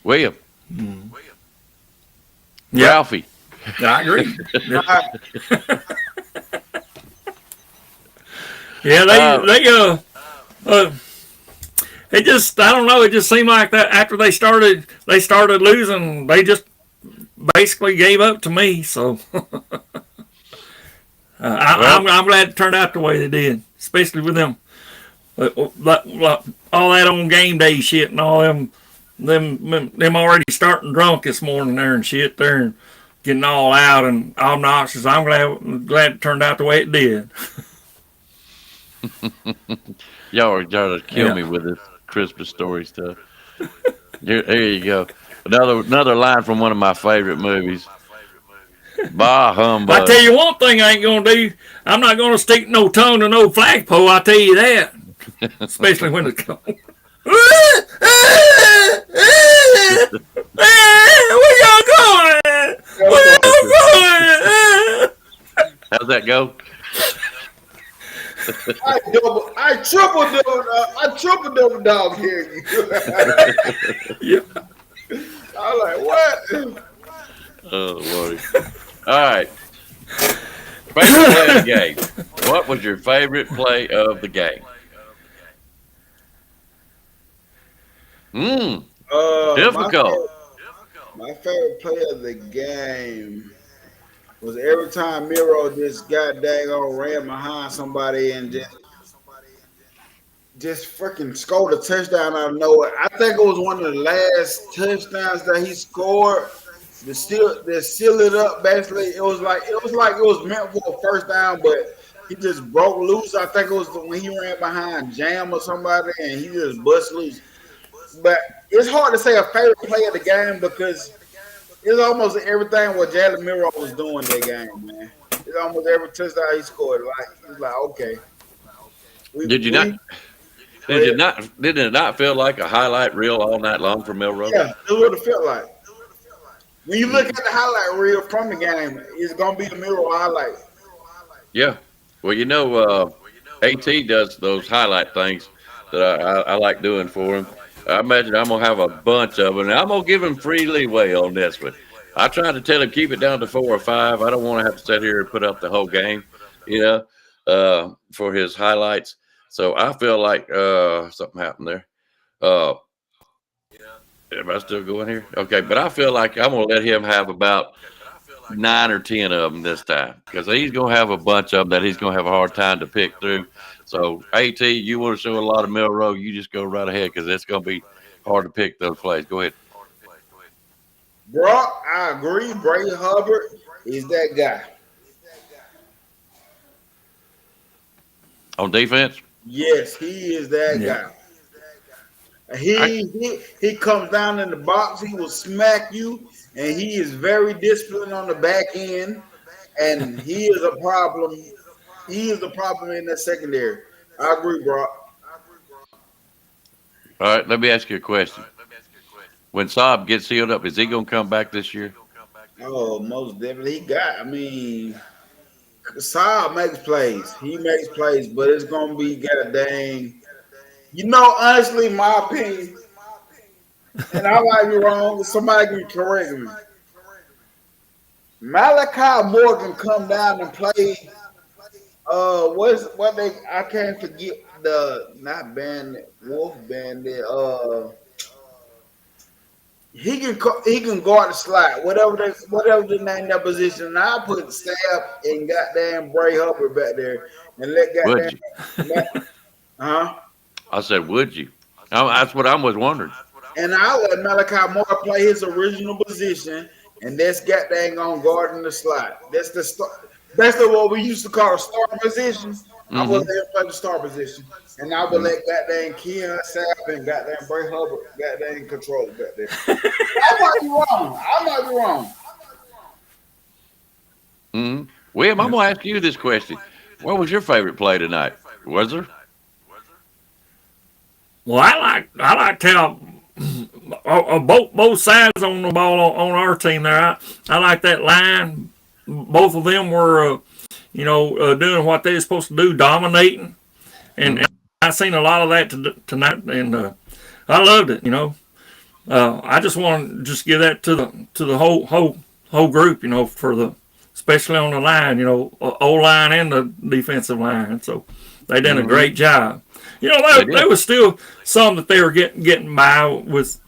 William. Yeah. Ralphie. I agree. Yeah, it just, I don't know, it just seemed like that after they started losing, they just basically gave up to me. So I'm glad it turned out the way they did, especially with them. All that on game day shit and all them already starting drunk this morning there and shit there and getting all out and obnoxious. I'm glad it turned out the way it did. Y'all are trying to kill me with this Christmas story stuff. There you go. Another line from one of my favorite movies. Bah humbug. I tell you one thing I ain't gonna do. I'm not gonna stick no tongue to no flagpole. I tell you that. Especially when it's cold. Where y'all going? Where y'all going? How's that go? I triple double dog here. Yeah. I'm like, what? Oh Lord. All right. Favorite play of the game. What was your favorite play of the game? Difficult. My favorite play of the game was every time Milroe just got daggone ran behind somebody and just freaking scored a touchdown out of nowhere. I think it was one of the last touchdowns that he scored. To seal it up, basically, it was like it was meant for a first down, but he just broke loose. I think it was when he ran behind Jam or somebody, and he just bust loose. But it's hard to say a favorite play of the game because it's almost everything what Jalen Milroe was doing that game, man. It's almost every touchdown he scored. It's like okay. Did it not feel like a highlight reel all night long for Milroe? Yeah, that's what it felt like. When you look at the highlight reel from the game, it's gonna be the Milroe highlight. Yeah. Well, AT does those highlight things that I like doing for him. I imagine I'm gonna have a bunch of them, and I'm gonna give him free leeway on this one. I tried to tell him keep it down to 4 or 5. I don't want to have to sit here and put up the whole game, for his highlights. So I feel like something happened there. Am I still going here? Okay, but I feel like I'm going to let him have about 9 or 10 of them this time because he's going to have a bunch of them that he's going to have a hard time to pick through. So, AT, you want to show a lot of Milroe, you just go right ahead because it's going to be hard to pick those plays. Go ahead. Brock, I agree. Brady Hubbard is that guy. On defense? Yes, he is that guy. He comes down in the box. He will smack you, and he is very disciplined on the back end. And he is a problem. He is a problem in that secondary. I agree, bro. All right, let me ask you a question. When Saab gets healed up, is he going to come back this year? Oh, most definitely. Saab makes plays. He makes plays, but it's gonna be goddamn. Honestly, my opinion, and I might be wrong. Somebody can correct me. Malachi Morgan come down and play. I can't forget the not Bandit, Wolf Bandit. He can guard the slot, whatever the name that position. And I put Stab and goddamn Bray Hubbard back there and let goddamn. I said, would you? That's what I was wondering. And I let Malachi Moore play his original position, and that's goddamn on guarding the slot. That's what we used to call a star position. I would let him play the star position, and I would let goddamn Keon Sapp and goddamn Bray Hubbard goddamn control it back there. I might be wrong. William, I'm going to ask you this question. What was your favorite play tonight? Was there? Well, I like how both sides on the ball on our team there. I like that line. Both of them were, doing what they were supposed to do, dominating, and I seen a lot of that tonight, and I loved it. I just want to give that to the whole group. Especially on the line. O line and the defensive line. So they did a great job. There was still some that they were getting by with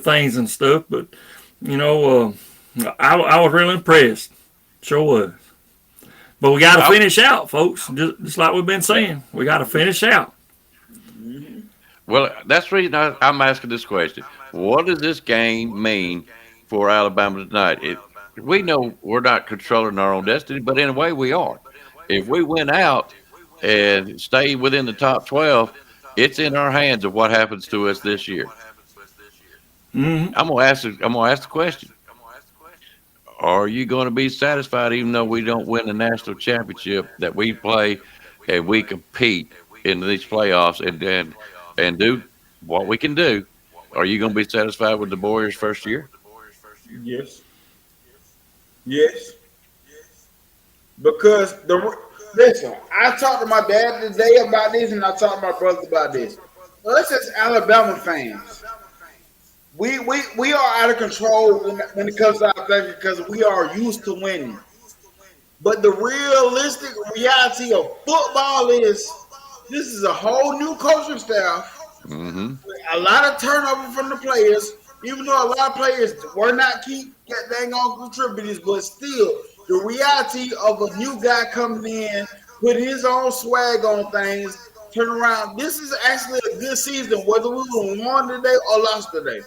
things and stuff, but I was really impressed. Sure was. But we got to finish out, folks. Just like we've been saying, we got to finish out. Well, that's the reason I'm asking this question. What does this game mean for Alabama tonight? We know we're not controlling our own destiny, but in a way we are. If we win out and stay within the top 12, it's in our hands of what happens to us this year. I'm gonna ask the question. Are you going to be satisfied even though we don't win the national championship that we play and we compete in these playoffs and do what we can do? Are you going to be satisfied with the Warriors' first year? Yes. Because listen, I talked to my dad today about this, and I talked to my brother about this. Us as Alabama fans, we are out of control when it comes to our thing because we are used to winning. But the realistic reality of football is this is a whole new coaching staff. A lot of turnover from the players, even though a lot of players were not dang on contributors, but still the reality of a new guy coming in, put his own swag on things, turn around. This is actually a good season, whether we won today or lost today.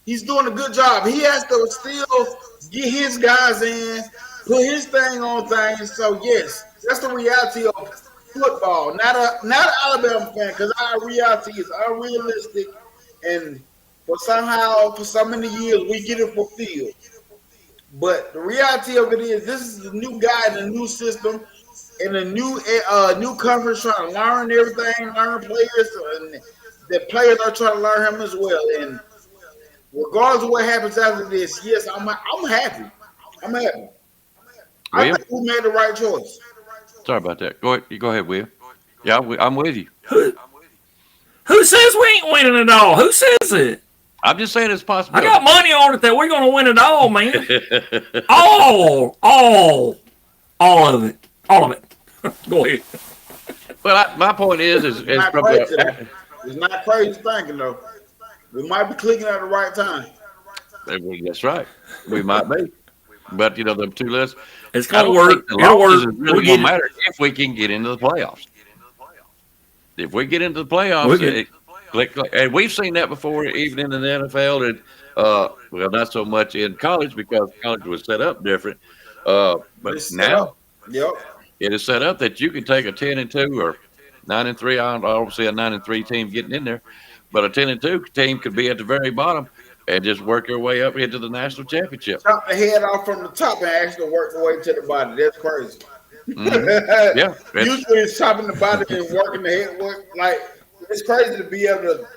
He's doing a good job. He has to still get his guys in, put his thing on things. So yes, that's the reality of football. Not an Alabama fan, because our reality is unrealistic, and for so many years we get it fulfilled. But the reality of it is, this is a new guy in a new system, in a new conference, trying to learn everything, learn players, and the players are trying to learn him as well. And regardless of what happens after this, yes, I'm happy. I'm happy. I think we made the right choice. Sorry about that. Go ahead, Will. Yeah, I'm with you. Who says we ain't winning it all? Who says it? I'm just saying it's possible. I got money on it that we're going to win it all, man. all of it. Go ahead. Well, my point is it's not crazy thinking, though. We might be clicking at the right time. That's right. We might be. But, them two lists. It's going to work. It'll work. It really won't matter if we can get into the playoffs. If we get into the playoffs, and we've seen that before, even in the NFL, and well, not so much in college because college was set up different. But now, it is set up that you can take a 10-2 or 9-3. I don't see a 9-3 team getting in there, but a 10-2 team could be at the very bottom and just work their way up into the national championship. Chop the head off from the top and actually work the way to the bottom. That's crazy. Mm-hmm. Yeah. Usually it's chopping the bottom and working the head. Like, it's crazy to be able to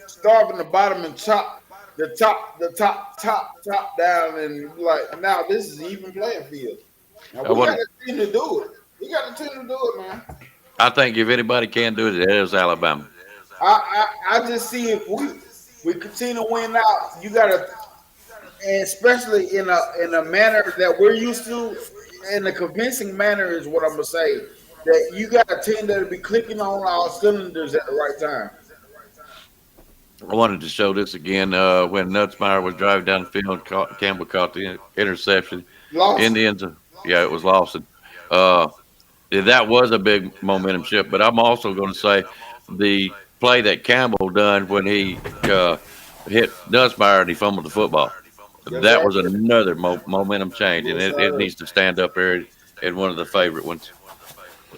start from the bottom and chop the top down, and like, now this is an even playing field. Now, we got a team to do it. We got a team to do it, man. I think if anybody can do it, it is Alabama. I just see if we continue to win out, you gotta, and especially in a manner that we're used to, in a convincing manner is what I'm gonna say. That you got a team that'll be clicking on all cylinders at the right time. I wanted to show this again when Nutsmeyer was driving down the field. Campbell caught the interception. Lawson. Indians, yeah, it was Lawson. That was a big momentum shift. But I'm also going to say the play that Campbell done when he hit Nutsmeyer and he fumbled the football. That was another momentum change, and it needs to stand up there in one of the favorite ones,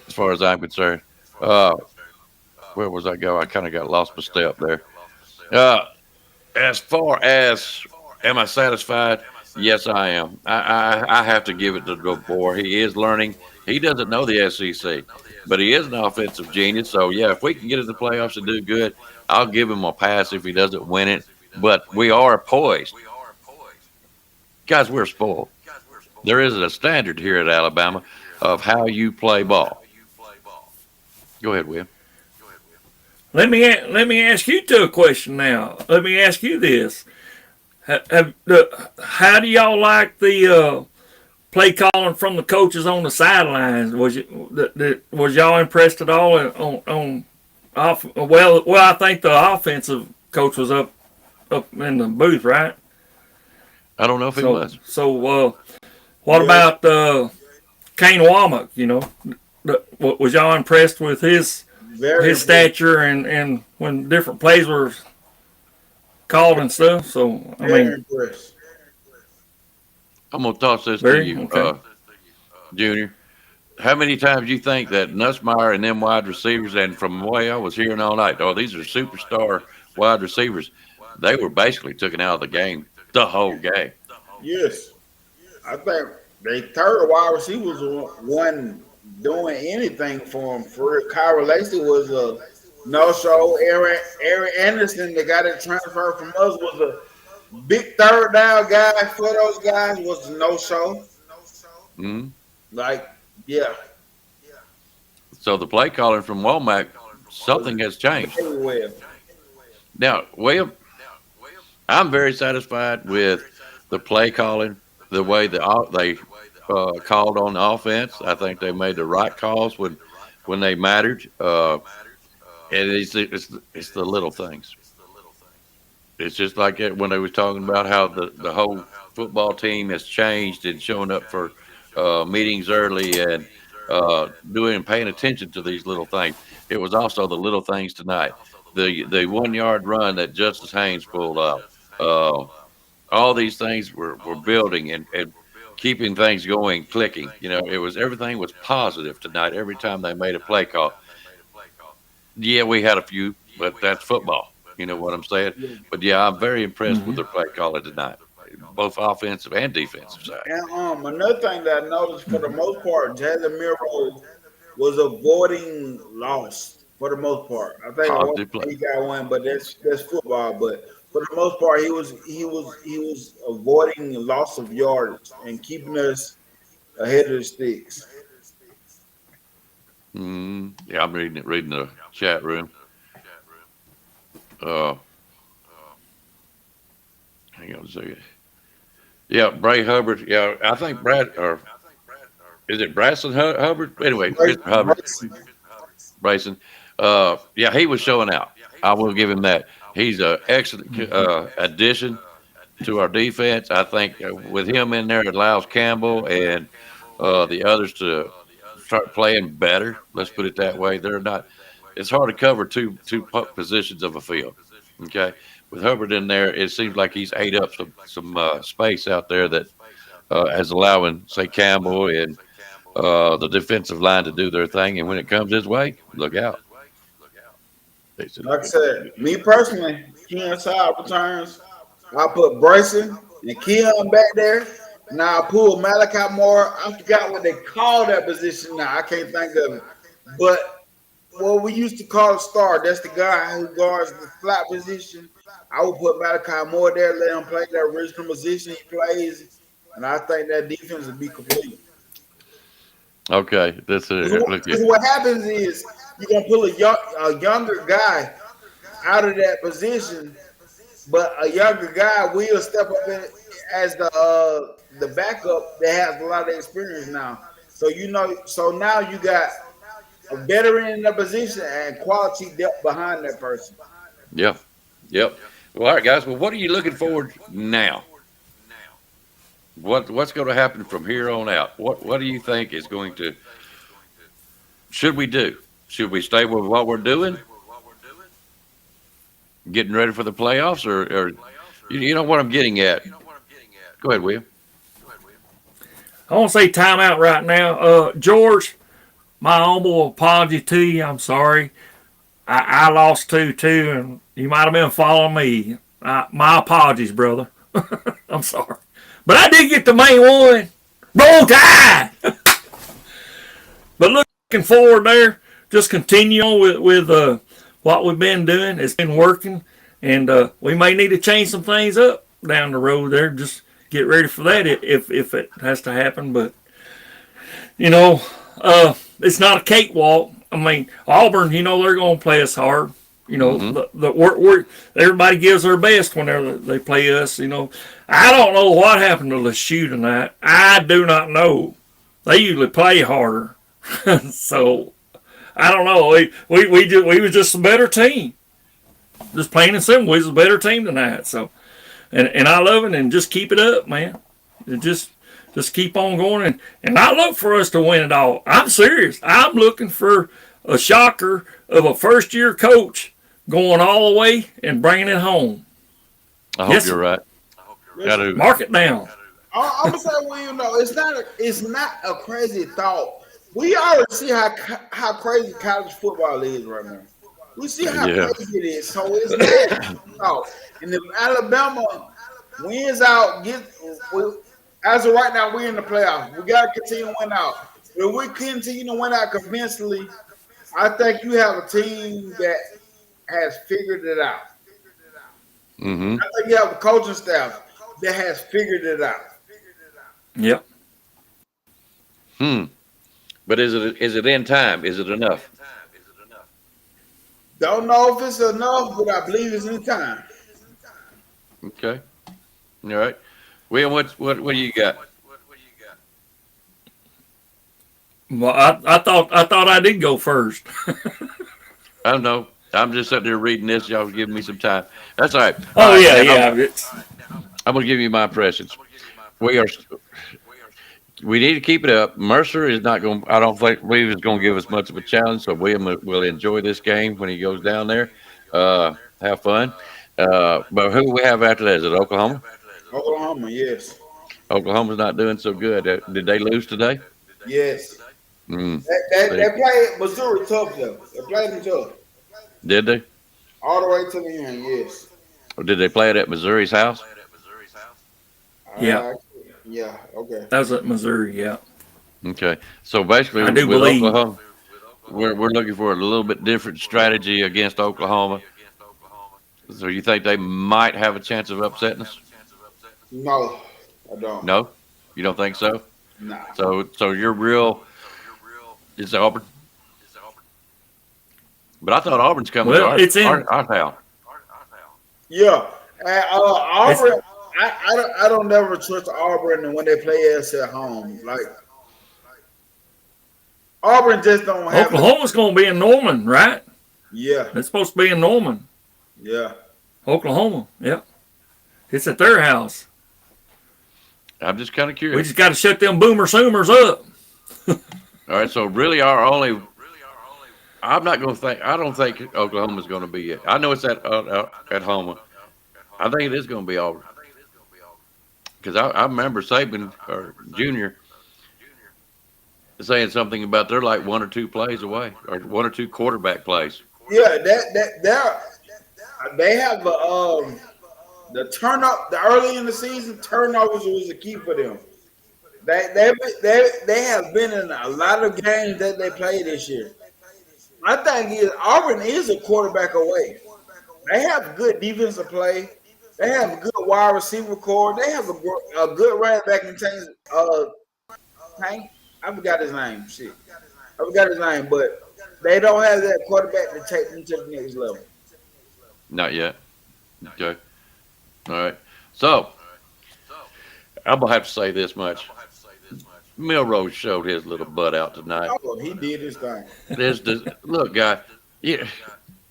as far as I'm concerned. Where was I go? I kind of got lost my step there. As far as am I satisfied? Yes, I am. I have to give it to DeBoer. He is learning. He doesn't know the SEC, but he is an offensive genius. So, yeah, if we can get in the playoffs and do good, I'll give him a pass if he doesn't win it. But we are poised. Guys, we're spoiled. There is a standard here at Alabama of how you play ball. Go ahead, Will. Let me ask you two a question now. Let me ask you this: how do y'all like the play calling from the coaches on the sidelines? Was y'all impressed at all on off? Well, I think the offensive coach was up in the booth, right? I don't know if he was. So, what about Kane Womack? You know, was y'all impressed with his stature and when different plays were called and stuff? So, I mean, I'm gonna toss this to you, Junior. How many times do you think that Nutsmeyer and them wide receivers, and from the way I was hearing all night, these are superstar wide receivers, they were basically taken out of the game the whole game. Yes. I think they third wide receivers wasn't doing anything for him. For Kyra Lacey was a no-show. Aaron Anderson, the guy that transferred from us, was a big third down guy for those guys, was a no-show. Mm-hmm. Like, yeah. So the play calling from Womack, something has changed. Now, William, I'm very satisfied with the play calling, the way they called on the offense. I think they made the right calls when they mattered. And it's the little things. It's just like when they were talking about how the whole football team has changed and showing up for meetings early and paying attention to these little things. It was also the little things tonight. The 1 yard run that Justice Haynes pulled off. All these things were building and keeping things going, clicking. You know, everything was positive tonight. Every time they made a play call. Yeah, we had a few, but that's football. You know what I'm saying? But yeah, I'm very impressed with their play calling tonight, both offensive and defensive side. And another thing that I noticed, for the most part, Jalen Milroe was avoiding loss for the most part. I think he got one, but that's football. But for the most part, he was avoiding loss of yardage and keeping us ahead of the sticks. Yeah, I'm reading the chat room. Hang on a second. Yeah, Bray Hubbard. Yeah, I think is it Braxton Hubbard? Anyway, Mr. Hubbard. Brayson. Yeah, he was showing out. I will give him that. He's an excellent addition to our defense. I think with him in there, it allows Campbell and the others to start playing better. Let's put it that way. It's hard to cover two positions of a field. Okay, with Hubbard in there, it seems like he's ate up some space out there that is allowing, say, Campbell and the defensive line to do their thing. And when it comes his way, look out. Like I said, me personally, Keon side returns. I put Bryson and Keon back there. Now I pull Malachi Moore. I forgot what they call that position now. I can't think of it. But what we used to call a star, that's the guy who guards the flat position. I would put Malachi Moore there, let him play that original position he plays, and I think that defense would be complete. Okay, that's what happens is you're gonna pull a younger guy out of that position, but a younger guy will step up in as the backup that has a lot of experience now. So so now you got a veteran in the position and quality depth behind that person. Yep. Well, all right, guys. Well, what are you looking forward now? What's going to happen from here on out? What do you think is going to? Should we do? Should we stay with what we're doing? Getting ready for the playoffs, or you know what I'm getting at? Go ahead, William. I want to say timeout right now. George, my humble apology to you. I'm sorry. I lost two, and you might have been following me. My apologies, brother. I'm sorry. But I did get the main one. Roll Tide! But looking forward there, just continue on with what we've been doing. It's been working, and we may need to change some things up down the road there. Just get ready for that if it has to happen. But, it's not a cakewalk. I mean, Auburn, they're going to play us hard. Everybody gives their best whenever they play us. I don't know what happened to LSU tonight. I do not know. They usually play harder, so I don't know. We was just a better team. Just plain and simple, we was a better team tonight. So, and I love it, and just keep it up, man. Just keep on going, and I look for us to win it all. I'm serious. I'm looking for a shocker of a first-year coach going all the way and bringing it home. I hope you're right. Mark it down. I'm gonna say, William, it's not a crazy thought. We already see how crazy college football is right now. We see how crazy it is. So it's not. And if Alabama wins out, as of right now, we're in the playoffs. We gotta continue to win out. If we continue to win out convincingly, I think you have a team that has figured it out. Mm-hmm. I think you have a coaching staff that has figured it out. Yep. But is it in time? Is it enough? Don't know if it's enough, but I believe it's in time. Okay. All right. William, what do you got? Well, I thought I did go first. I don't know. I'm just sitting there reading this. Y'all giving me some time. That's all right. Oh, all right, yeah. I'm going to give you my impressions. We need to keep it up. Mercer is not going. I don't believe is going to give us much of a challenge. So William will enjoy this game when he goes down there. Have fun. But who do we have after that? Is it Oklahoma? Oklahoma, yes. Oklahoma's not doing so good. Did they lose today? Yes. They played Missouri tough though. They played them tough. Did they? All the way to the end, yes. Or did they play it at Missouri's house? Yeah. Yeah, okay. That was at Missouri, yeah. Okay. So basically, I do believe Oklahoma, we're looking for a little bit different strategy against Oklahoma. So you think they might have a chance of upsetting us? No, I don't. No? You don't think so? No. So you're real. It's Auburn. But I thought Auburn's coming to our town. Yeah. Auburn, I don't never trust Auburn when they play us at home. Like Auburn just don't have. Oklahoma's going to be in Norman, right? Yeah. It's supposed to be in Norman. Yeah. Oklahoma, yeah. It's at their house. I'm just kind of curious. We just got to shut them boomer soomers up. All right, so really our only – I don't think Oklahoma's going to be it. I know it's at home. I think it is going to be Auburn. Because I remember Saban, or Junior, saying something about they're like one or two plays away, or one or two quarterback plays. Yeah, they have the turn up the early in the season turnovers was a key for them. They have been in a lot of games that they played this year. My thing is Auburn is a quarterback away. They have good defensive play. They have a good wide receiver core. They have a good running back in terms Hank. I forgot his name. Shit, I forgot his name, but they don't have that quarterback to take them to the next level. Not yet. Okay. All right. So I'm gonna have to say this much. Milroe showed his little butt out tonight. Oh, he did his thing. Look, guy. Yeah,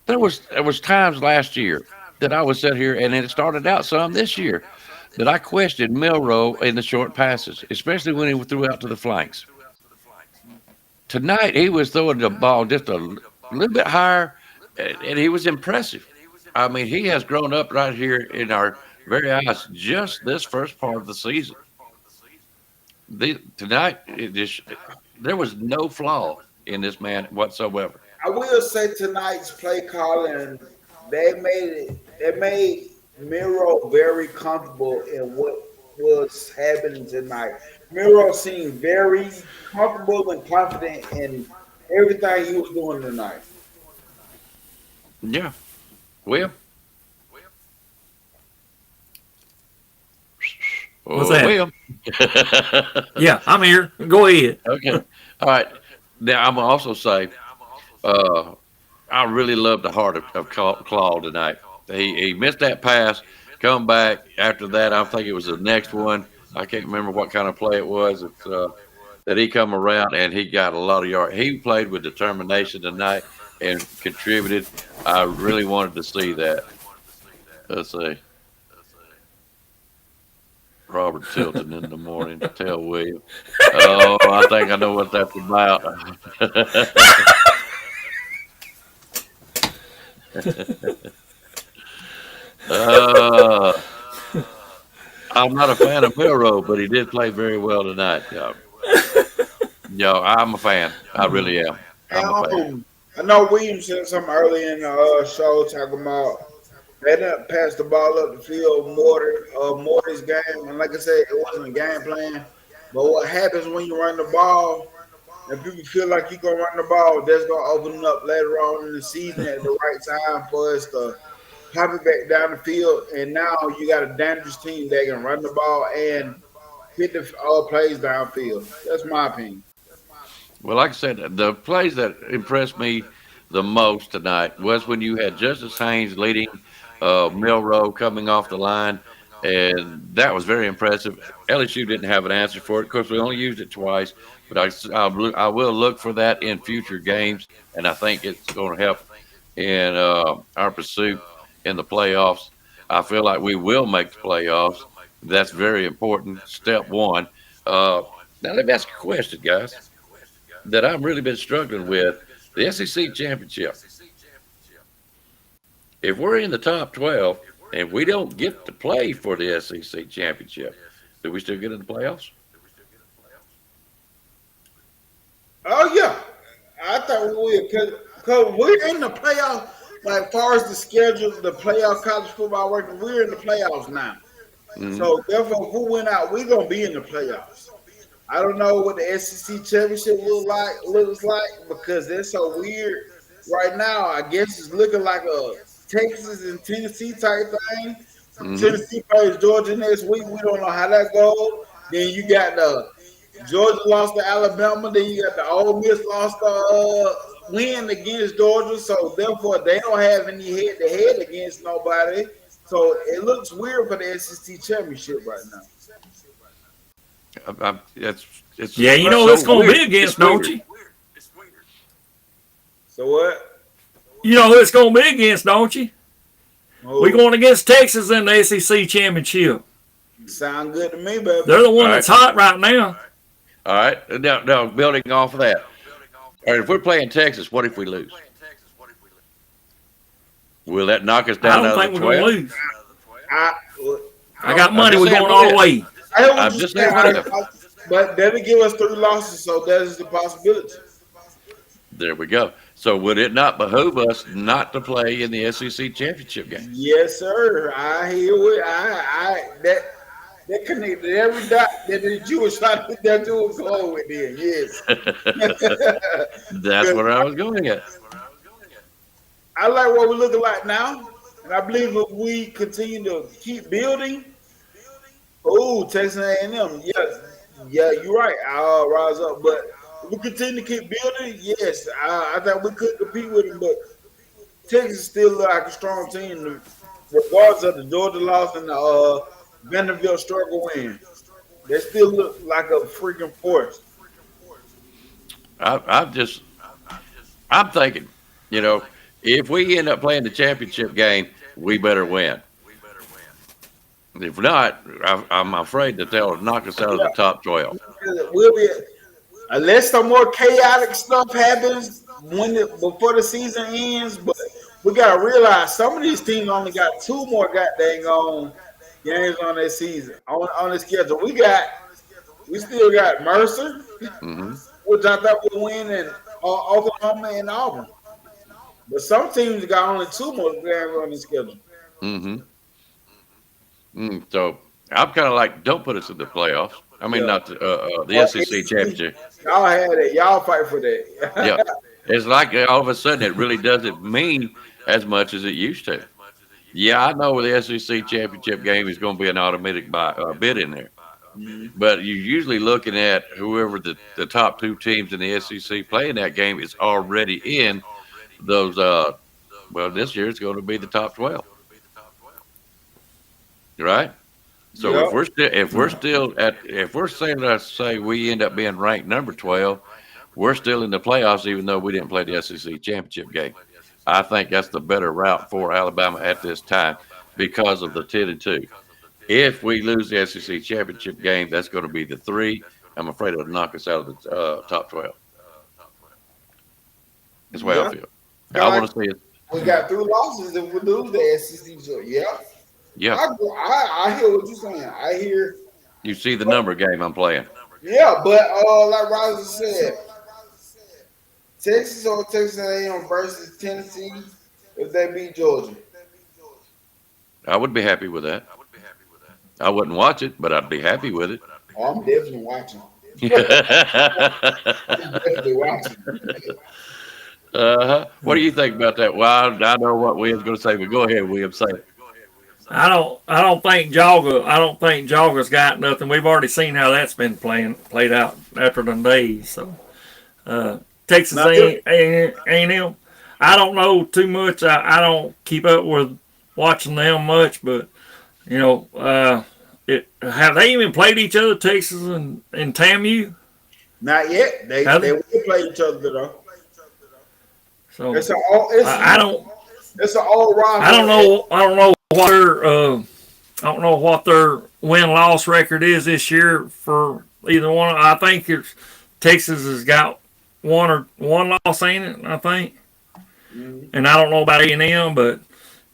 there was times last year that I would sit here, and it started out some this year that I questioned Milroe in the short passes, especially when he threw out to the flanks. Tonight he was throwing the ball just a little bit higher, and he was impressive. I mean, he has grown up right here in our very eyes just this first part of the season. Tonight, there was no flaw in this man whatsoever. I will say tonight's play calling, they made Milroe very comfortable in what was happening tonight. Milroe seemed very comfortable and confident in everything he was doing tonight. Yeah. Well. What's that? William. Yeah, I'm here. Go ahead. Okay. All right. Now, I'm going to also say I really loved the heart of Claude tonight. He missed that pass, come back. After that, I think it was the next one. I can't remember what kind of play it was that he come around, and he got a lot of yards. He played with determination tonight and contributed. I really wanted to see that. Let's see. Robert Tilton in the morning. Tell William. Oh, I think I know what that's about. I'm not a fan of Milroe, but he did play very well tonight. I'm a fan. I really am. I'm a fan. I know William said something early in the show talking about they didn't pass the ball up the field Morty's game. And like I said, it wasn't a game plan. But what happens when you run the ball, if people feel like you're going to run the ball, that's going to open up later on in the season at the right time for us to pop it back down the field. And now you got a dangerous team that can run the ball and hit the plays downfield. That's my opinion. Well, like I said, the plays that impressed me the most tonight was when you had Justice Haynes leading Milroe coming off the line, and that was very impressive. LSU didn't have an answer for it. Of course, we only used it twice, but I will look for that in future games, and I think it's going to help in our pursuit in the playoffs. I feel like we will make the playoffs. That's very important. Step one. Now, let me ask you a question, guys, that I've really been struggling with. The SEC championship. If we're in the top 12 and we don't get to play for the SEC championship, do we still get in the playoffs? Oh, yeah. I thought we would because we're in the playoffs. Like, as far as the schedule, the playoff college football working, we're in the playoffs now. Mm-hmm. So, therefore, if we win out, we're going to be in the playoffs. I don't know what the SEC championship looks like because they're so weird right now. I guess it's looking like a Texas and Tennessee type thing. Mm-hmm. Tennessee plays Georgia next week. We don't know how that goes. Then you got the Georgia lost to Alabama. Then you got the Ole Miss lost win against Georgia. So therefore, they don't have any head-to-head against nobody. So it looks weird for the SEC championship right now. It's you know it's going to be against, don't you? So what? You know who it's going to be against, don't you? Oh. We're going against Texas in the SEC championship. Sound good to me, baby. They're the one that's hot right now. All right. Now, building off of that. All right, if we're playing Texas, what if we lose? Will that knock us down? I don't think we're going to lose. I got money. We're going all the way. I'm just saying, but that'll give us 3 losses, so that is the possibility. There we go. So would it not behoove us not to play in the SEC championship game? Yes, sir. I hear what that connected every dot that you was trying to put that to a glow with there. Yes. That's what I was going at. I like what we're looking like now, and I believe if we continue to keep building. Oh, Texas A&M, yes, yeah, you're right. I'll rise up, but if we continue to keep building, yes, I think we could compete with them. But Texas still look like a strong team, regardless of the Georgia loss and the Vanderbilt struggle win. They still look like a freaking force. I'm thinking, if we end up playing the championship game, we better win. If not, I'm afraid that they'll knock us out of the top 12. We'll be, unless some more chaotic stuff happens before the season ends. But we gotta realize some of these teams only got 2 more goddamn games on their season on the schedule. We still got Mercer, which I thought would win, in Oklahoma and Auburn. But some teams got only 2 more games on the schedule. So I'm kind of like, don't put us in the playoffs. I mean, not the SEC championship. Y'all had it. Y'all fight for that. Yeah, it's like all of a sudden it really doesn't mean as much as it used to. Yeah, I know the SEC championship game is going to be an automatic bid in there. But you're usually looking at whoever the top 2 teams in the SEC playing that game is already in those. This year it's going to be the top 12, right? So if we're saying, let's say we end up being ranked number 12, we're still in the playoffs, even though we didn't play the SEC championship game. I think that's the better route for Alabama at this time because of the 10-2. If we lose the SEC championship game, that's going to be the 3. I'm afraid it'll knock us out of the top 12. That's the way I feel. I want to see it. We got 3 losses if we lose the SEC. So yeah. I hear what you're saying. I hear. You see the number game I'm playing. Yeah, but like Roger said, Texas or Texas A&M versus Tennessee if they beat Georgia. I would be happy with that. I wouldn't watch it, but I'd be happy with it. Oh, I'm definitely watching. I'm definitely watching. What do you think about that? Well, I know what William's going to say, but go ahead, William. Say it. I don't think Jogga's got nothing. We've already seen how that's been played out after the days. So Texas A&M, I don't know too much. I don't keep up with watching them much, but have they even played each other, Texas and TAMU? Not yet. They will play each other though. So I don't know what their win-loss record is this year for either one. I think Texas has got one loss, ain't it? I think, and I don't know about A&M, but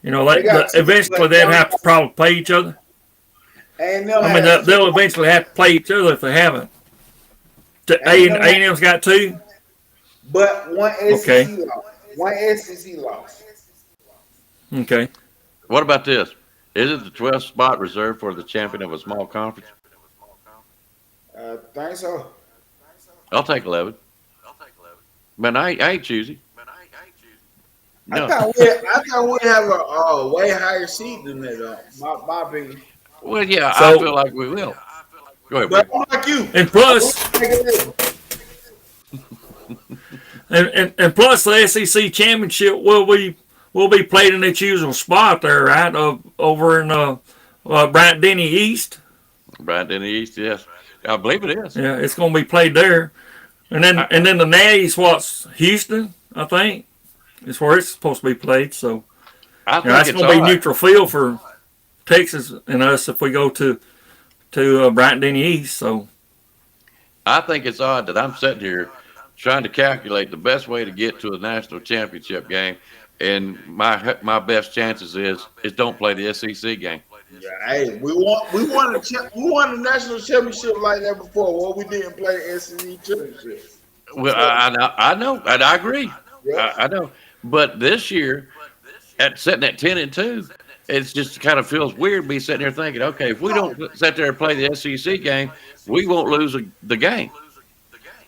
eventually they'd have to probably play each other. And they'll eventually have to play each other if they haven't. A&M's got 2, but one SEC loss. Okay. What about this? Is it the 12th spot reserved for the champion of a small conference? I think so. I'll take 11. But I ain't choosy. No. I thought we have a way higher seed than that. My opinion. Well, yeah, I feel like we will. Go ahead. But I'm like you. And plus, and plus the SEC championship will be played in its usual spot there, right? Over in Bryant-Denny East. Bryant-Denny East, yes. I believe it is. Yeah, it's going to be played there. And then the Natty's Houston, I think. Is where it's supposed to be played. So that's going to be neutral field for Texas and us if we go to Bryant-Denny East. So I think it's odd that I'm sitting here trying to calculate the best way to get to a national championship game, and my best chances is don't play the SEC game. Yeah, hey, we won a national championship like that before. Well, we didn't play the SEC championship. Well, I know, and I agree. I know. But this year, sitting at 10-2, it's just kind of feels weird me sitting there thinking, okay, if we don't sit there and play the SEC game, we won't lose the game.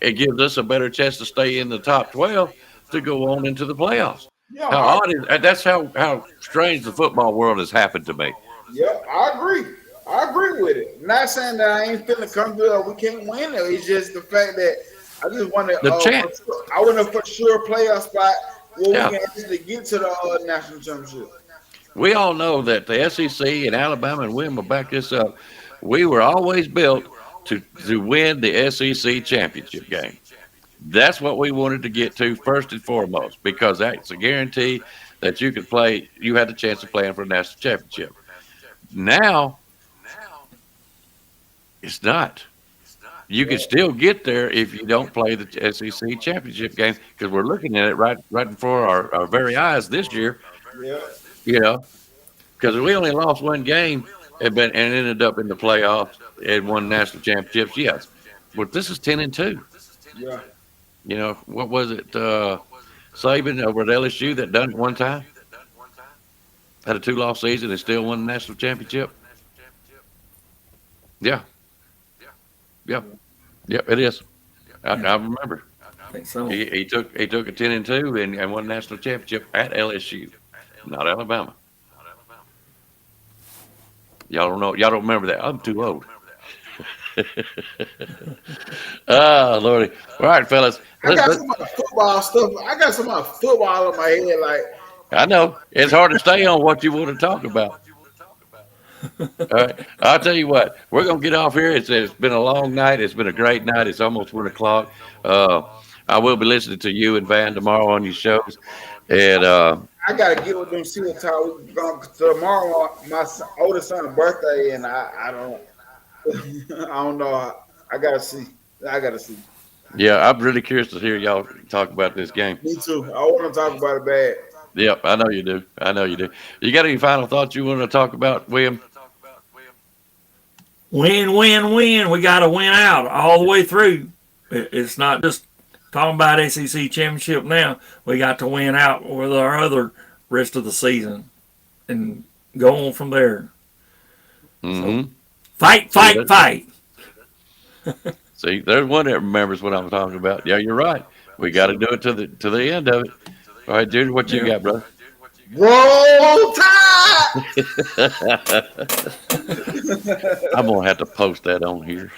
It gives us a better chance to stay in the top 12 to go on into the playoffs. Yeah, How odd is that's how strange the football world has happened to me. Yeah, I agree. I agree with it. Not saying that I ain't feeling comfortable or we can't win it. It's just the fact that I just want to. I want a for sure playoff spot where we can actually get to the national championship. We all know that the SEC and Alabama and Win will back this up. We were always built to win the SEC championship game. That's what we wanted to get to first and foremost, because that's a guarantee that you could play. You had the chance of playing for a national championship. Now, it's not. You can still get there if you don't play the SEC championship game, because we're looking at it right before our very eyes this year. Yeah. You know, because we only lost one game and ended up in the playoffs and won national championships. Yes, but this is 10-2. Yeah. You know, what was it? Saban over at LSU that done it one time? Had a 2-loss season and still won the national championship? Yeah. Yeah, it is. I remember. I think so. He took a 10-2 and won the national championship at LSU, not Alabama. Y'all don't know. Y'all don't remember that. I'm too old. Lordy. All right, fellas. I got some football stuff. I got some football in my head. Like, I know it's hard to stay on what you want to talk about. All right, I'll tell you what. We're gonna get off here. It's been a long night. It's been a great night. It's almost 1 o'clock. I will be listening to you and Van tomorrow on your shows, and I gotta get with them. See what time we going tomorrow. My oldest son's birthday, and I don't. I don't know. I gotta see. Yeah, I'm really curious to hear y'all talk about this game. Me too. I want to talk about it bad. Yep, I know you do. You got any final thoughts you want to talk about, William? Win. We got to win out all the way through. It's not just talking about SEC championship now. We got to win out with our other rest of the season and go on from there. Mm-hmm. So, fight. See, there's one that remembers what I'm talking about. Yeah, you're right. We got to do it to the end of it. All right, Judy, what you got, brother? Roll Tide! I'm going to have to post that on here.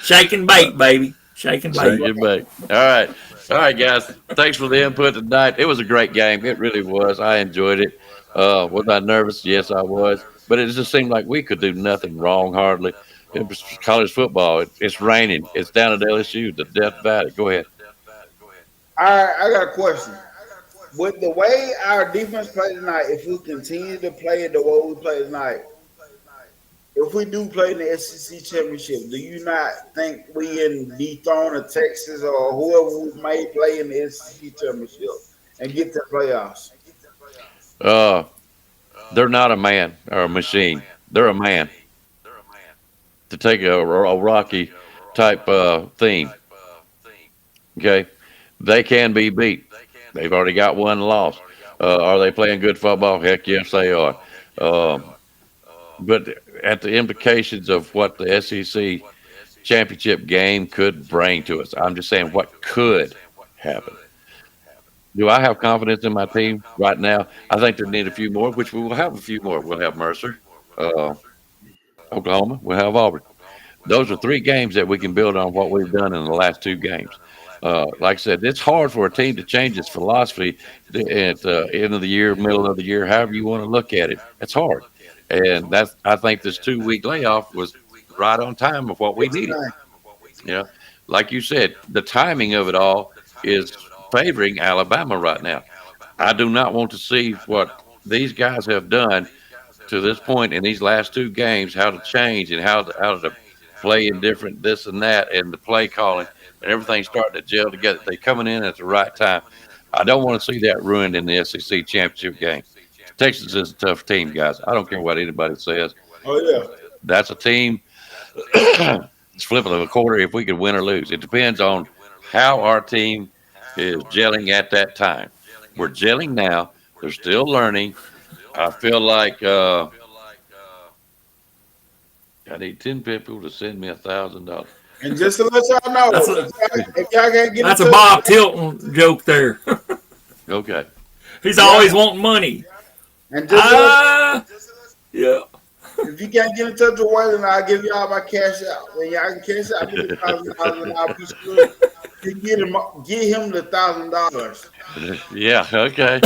Shake and bake, baby. Shake and bake. All right, guys. Thanks for the input tonight. It was a great game. It really was. I enjoyed it. Was I nervous? Yes, I was. But it just seemed like we could do nothing wrong, hardly. It was college football. It's raining. It's down at LSU, the Death Valley. Go ahead. All right, I got a question. With the way our defense played tonight, if we continue to play it the way we play tonight, if we do play in the SEC championship, do you not think we can dethrone a Texas or whoever we may play in the SEC championship and get to the playoffs? They're not a man or a machine. They're a man. To take a Rocky type theme. Okay. They can be beat. They've already got one loss. Are they playing good football? Heck yes, they are. But at the implications of what the SEC championship game could bring to us, I'm just saying what could happen. Do I have confidence in my team right now? I think they need a few more, which we will have a few more. We'll have Mercer, Oklahoma. We'll have Auburn. Those are 3 games that we can build on what we've done in the last 2 games. Like I said, it's hard for a team to change its philosophy at the end of the year, middle of the year, however you want to look at it. It's hard. And I think this 2-week layoff was right on time of what we needed. You know, like you said, the timing of it all is favoring Alabama right now. I do not want to see what these guys have done to this point in these last 2 games, how to change and how to play in different this and that, and the play calling and everything starting to gel together. They're coming in at the right time. I don't want to see that ruined in the SEC championship game. Texas is a tough team, guys. I don't care what anybody says. Oh, yeah. That's a team. It's flipping of a quarter if we could win or lose. It depends on how our team is gelling at that time. We're gelling now. They're still learning. I feel like I need 10 people to send me $1,000. And just to let y'all know, if y'all can't get That's a Bob Tilton joke there. Okay. He's always wanting money. And just yeah. if you can't get in touch with Waylon, I'll give y'all my cash out. Then y'all can cash out me $1,000 and I'll be sure to get him the $1,000. Yeah, okay.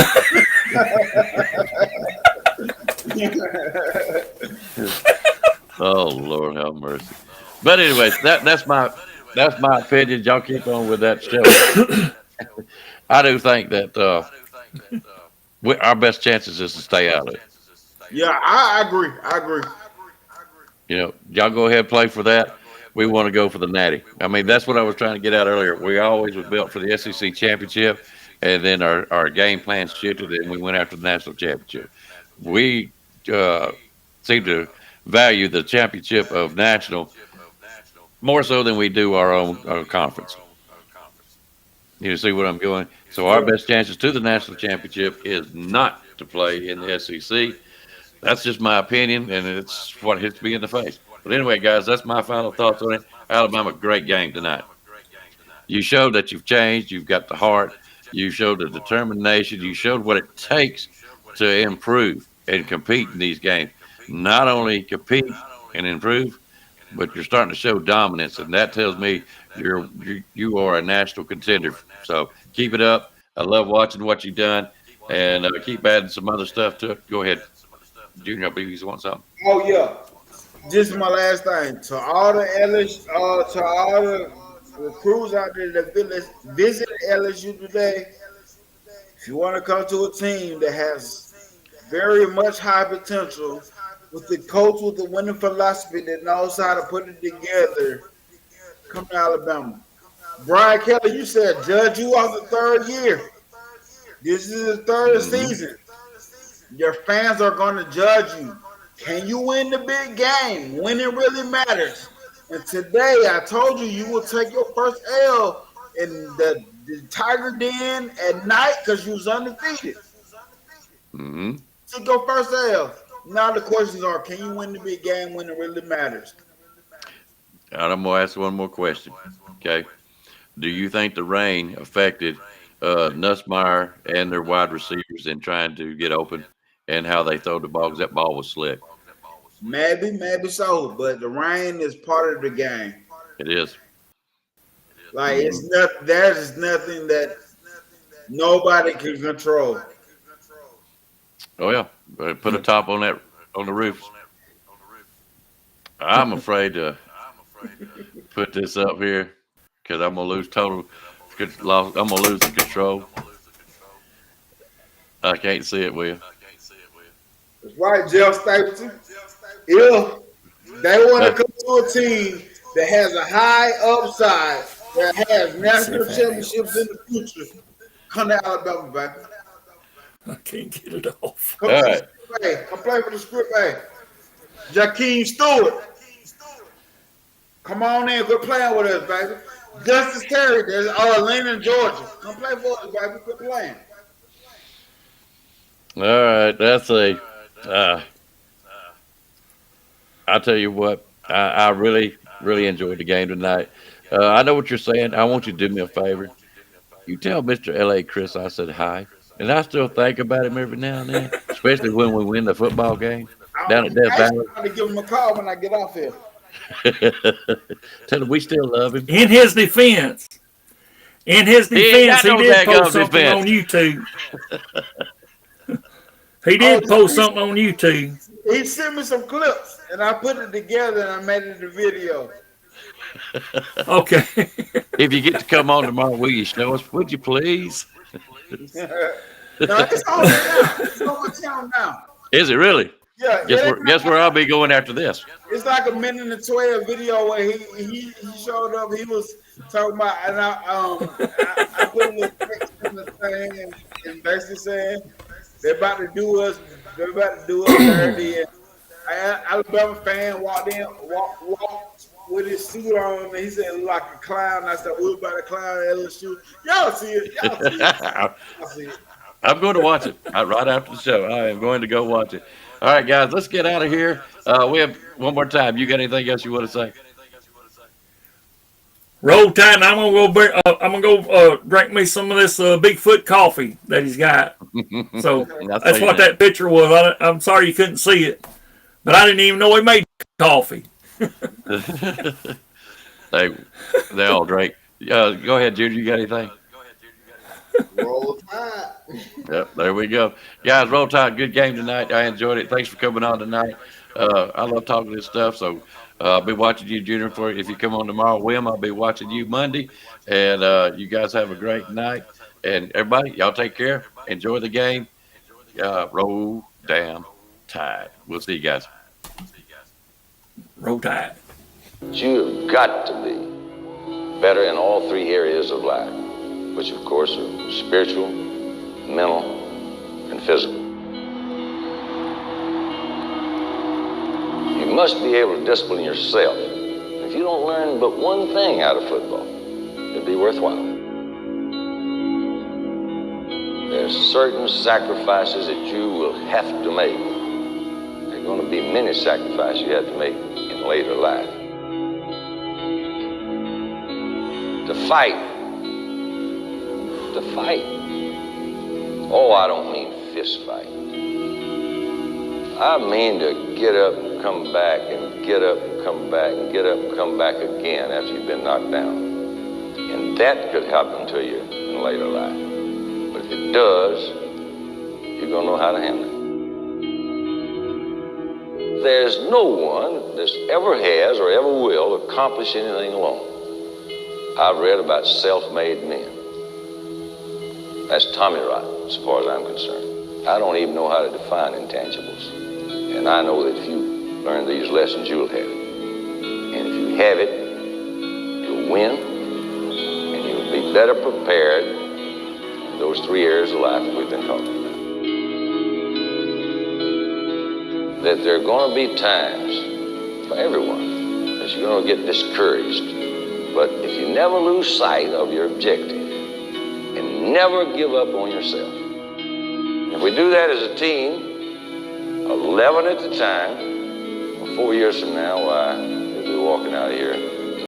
Oh Lord have mercy. But anyways, that's my opinion. Y'all keep on with that show. I do think that our best chances is to stay out of it. Yeah, I agree. You know, y'all go ahead and play for that. We want to go for the natty. I mean, that's what I was trying to get out earlier. We always was built for the SEC championship, and then our game plan shifted, and we went after the national championship. We seem to value the championship of national more so than we do our own conference. You see what I'm going? So our best chances to the national championship is not to play in the SEC. That's just my opinion, and it's what hits me in the face. But anyway, guys, that's my final thoughts on it. Alabama, great game tonight. You showed that you've changed. You've got the heart. You showed the determination. You showed what it takes to improve and compete in these games. Not only compete and improve, but you're starting to show dominance, and that tells me you are a national contender. So keep it up. I love watching what you've done, and keep adding some other stuff to it. Go ahead, Junior. I believe you want something. Oh yeah, this is my last thing. To all the recruits out there that visit LSU today, if you want to come to a team that has very much high potential, with the coach with the winning philosophy that knows how to put it together, come to Alabama. Brian Kelly, you said judge you off the third year. This is the third season. Your fans are going to judge you. Can you win the big game? Winning really matters. And today, I told you, you will take your first L in the Tiger Den at night because you was undefeated. Mm-hmm. Took your first L. Now the questions are, can you win the big game when it really matters? And I'm going to ask one more question, okay? Do you think the rain affected Nussmeier and their wide receivers in trying to get open and how they throw the ball because that ball was slick? Maybe so, but the rain is part of the game. It is. Like it's not. There's nothing that nobody can control. Oh yeah, put a top on that on the roof. I'm afraid to put this up here because I'm gonna lose total. I'm gonna lose the control. I can't see it, Will. That's right, Jeff Stapleton. If they want to come to a team that has a high upside, that has national championships in the future, come to Alabama, baby. I can't get it off. Come play for the script, hey. Jakeem Stewart. Come on in, quit playing with us, baby. Justice Terry, there's Atlanta, Georgia. Come play for us, baby. Quit playing. All right, that's a. I'll tell you what, I really, really enjoyed the game tonight. I know what you're saying. I want you to do me a favor. You tell Mr. L.A. Chris I said hi. And I still think about him every now and then, especially when we win the football game down at Death Valley. I'm going to give him a call when I get off here. Tell him we still love him. In his defense, he did post something on YouTube. He did post something on YouTube. He sent me some clips, and I put it together, and I made it a video. Okay. If you get to come on tomorrow, will you show us? Would you please? No, it's on now. It's on my channel now. Is it really? Yeah. Guess where I'll be going after this. It's like a 1:12 video where he showed up. He was talking about, and I put a little text in the thing and basically saying they're about to do us dirty. And Alabama fan walked with his suit on, and he said like a clown. I said, "What about a clown at LSU?" Y'all see it? Y'all see it? Y'all see it? I'm going to watch it right after the show. I am going to go watch it. All right, guys, let's get out of here. We have one more time. You got anything else you want to say? Roll Tide. I'm gonna go drink me some of this Bigfoot coffee that he's got. So that's what that picture was. I'm sorry you couldn't see it, but I didn't even know he made coffee. they all drink. Go ahead, Judy. You got anything? Roll Tide. Yep, there we go. Guys, Roll Tide. Good game tonight. I enjoyed it. Thanks for coming on tonight. I love talking this stuff, so I'll be watching you, Junior, for if you come on tomorrow. Wilm, I'll be watching you Monday. And you guys have a great night. And everybody, y'all take care. Enjoy the game. Roll damn Tide. We'll see you guys. Roll Tide. You've got to be better in all three areas of life, which of course are spiritual, mental, and physical. You must be able to discipline yourself. If you don't learn but one thing out of football, it'll be worthwhile. There's certain sacrifices that you will have to make. There are going to be many sacrifices you have to make in later life. To fight. Oh, I don't mean fist fight. I mean to get up and come back and get up and come back and get up and come back again after you've been knocked down. And that could happen to you in later life. But if it does, you're going to know how to handle it. There's no one that ever has or ever will accomplish anything alone. I've read about self-made men. That's Tommy Rot, as far as I'm concerned. I don't even know how to define intangibles. And I know that if you learn these lessons, you'll have it. And if you have it, you'll win, and you'll be better prepared in those three areas of life that we've been talking about. That there are going to be times for everyone that you're going to get discouraged. But if you never lose sight of your objective and never give up on yourself, if we do that as a team, 11 at a time, 4 years from now, why, we'll be walking out of here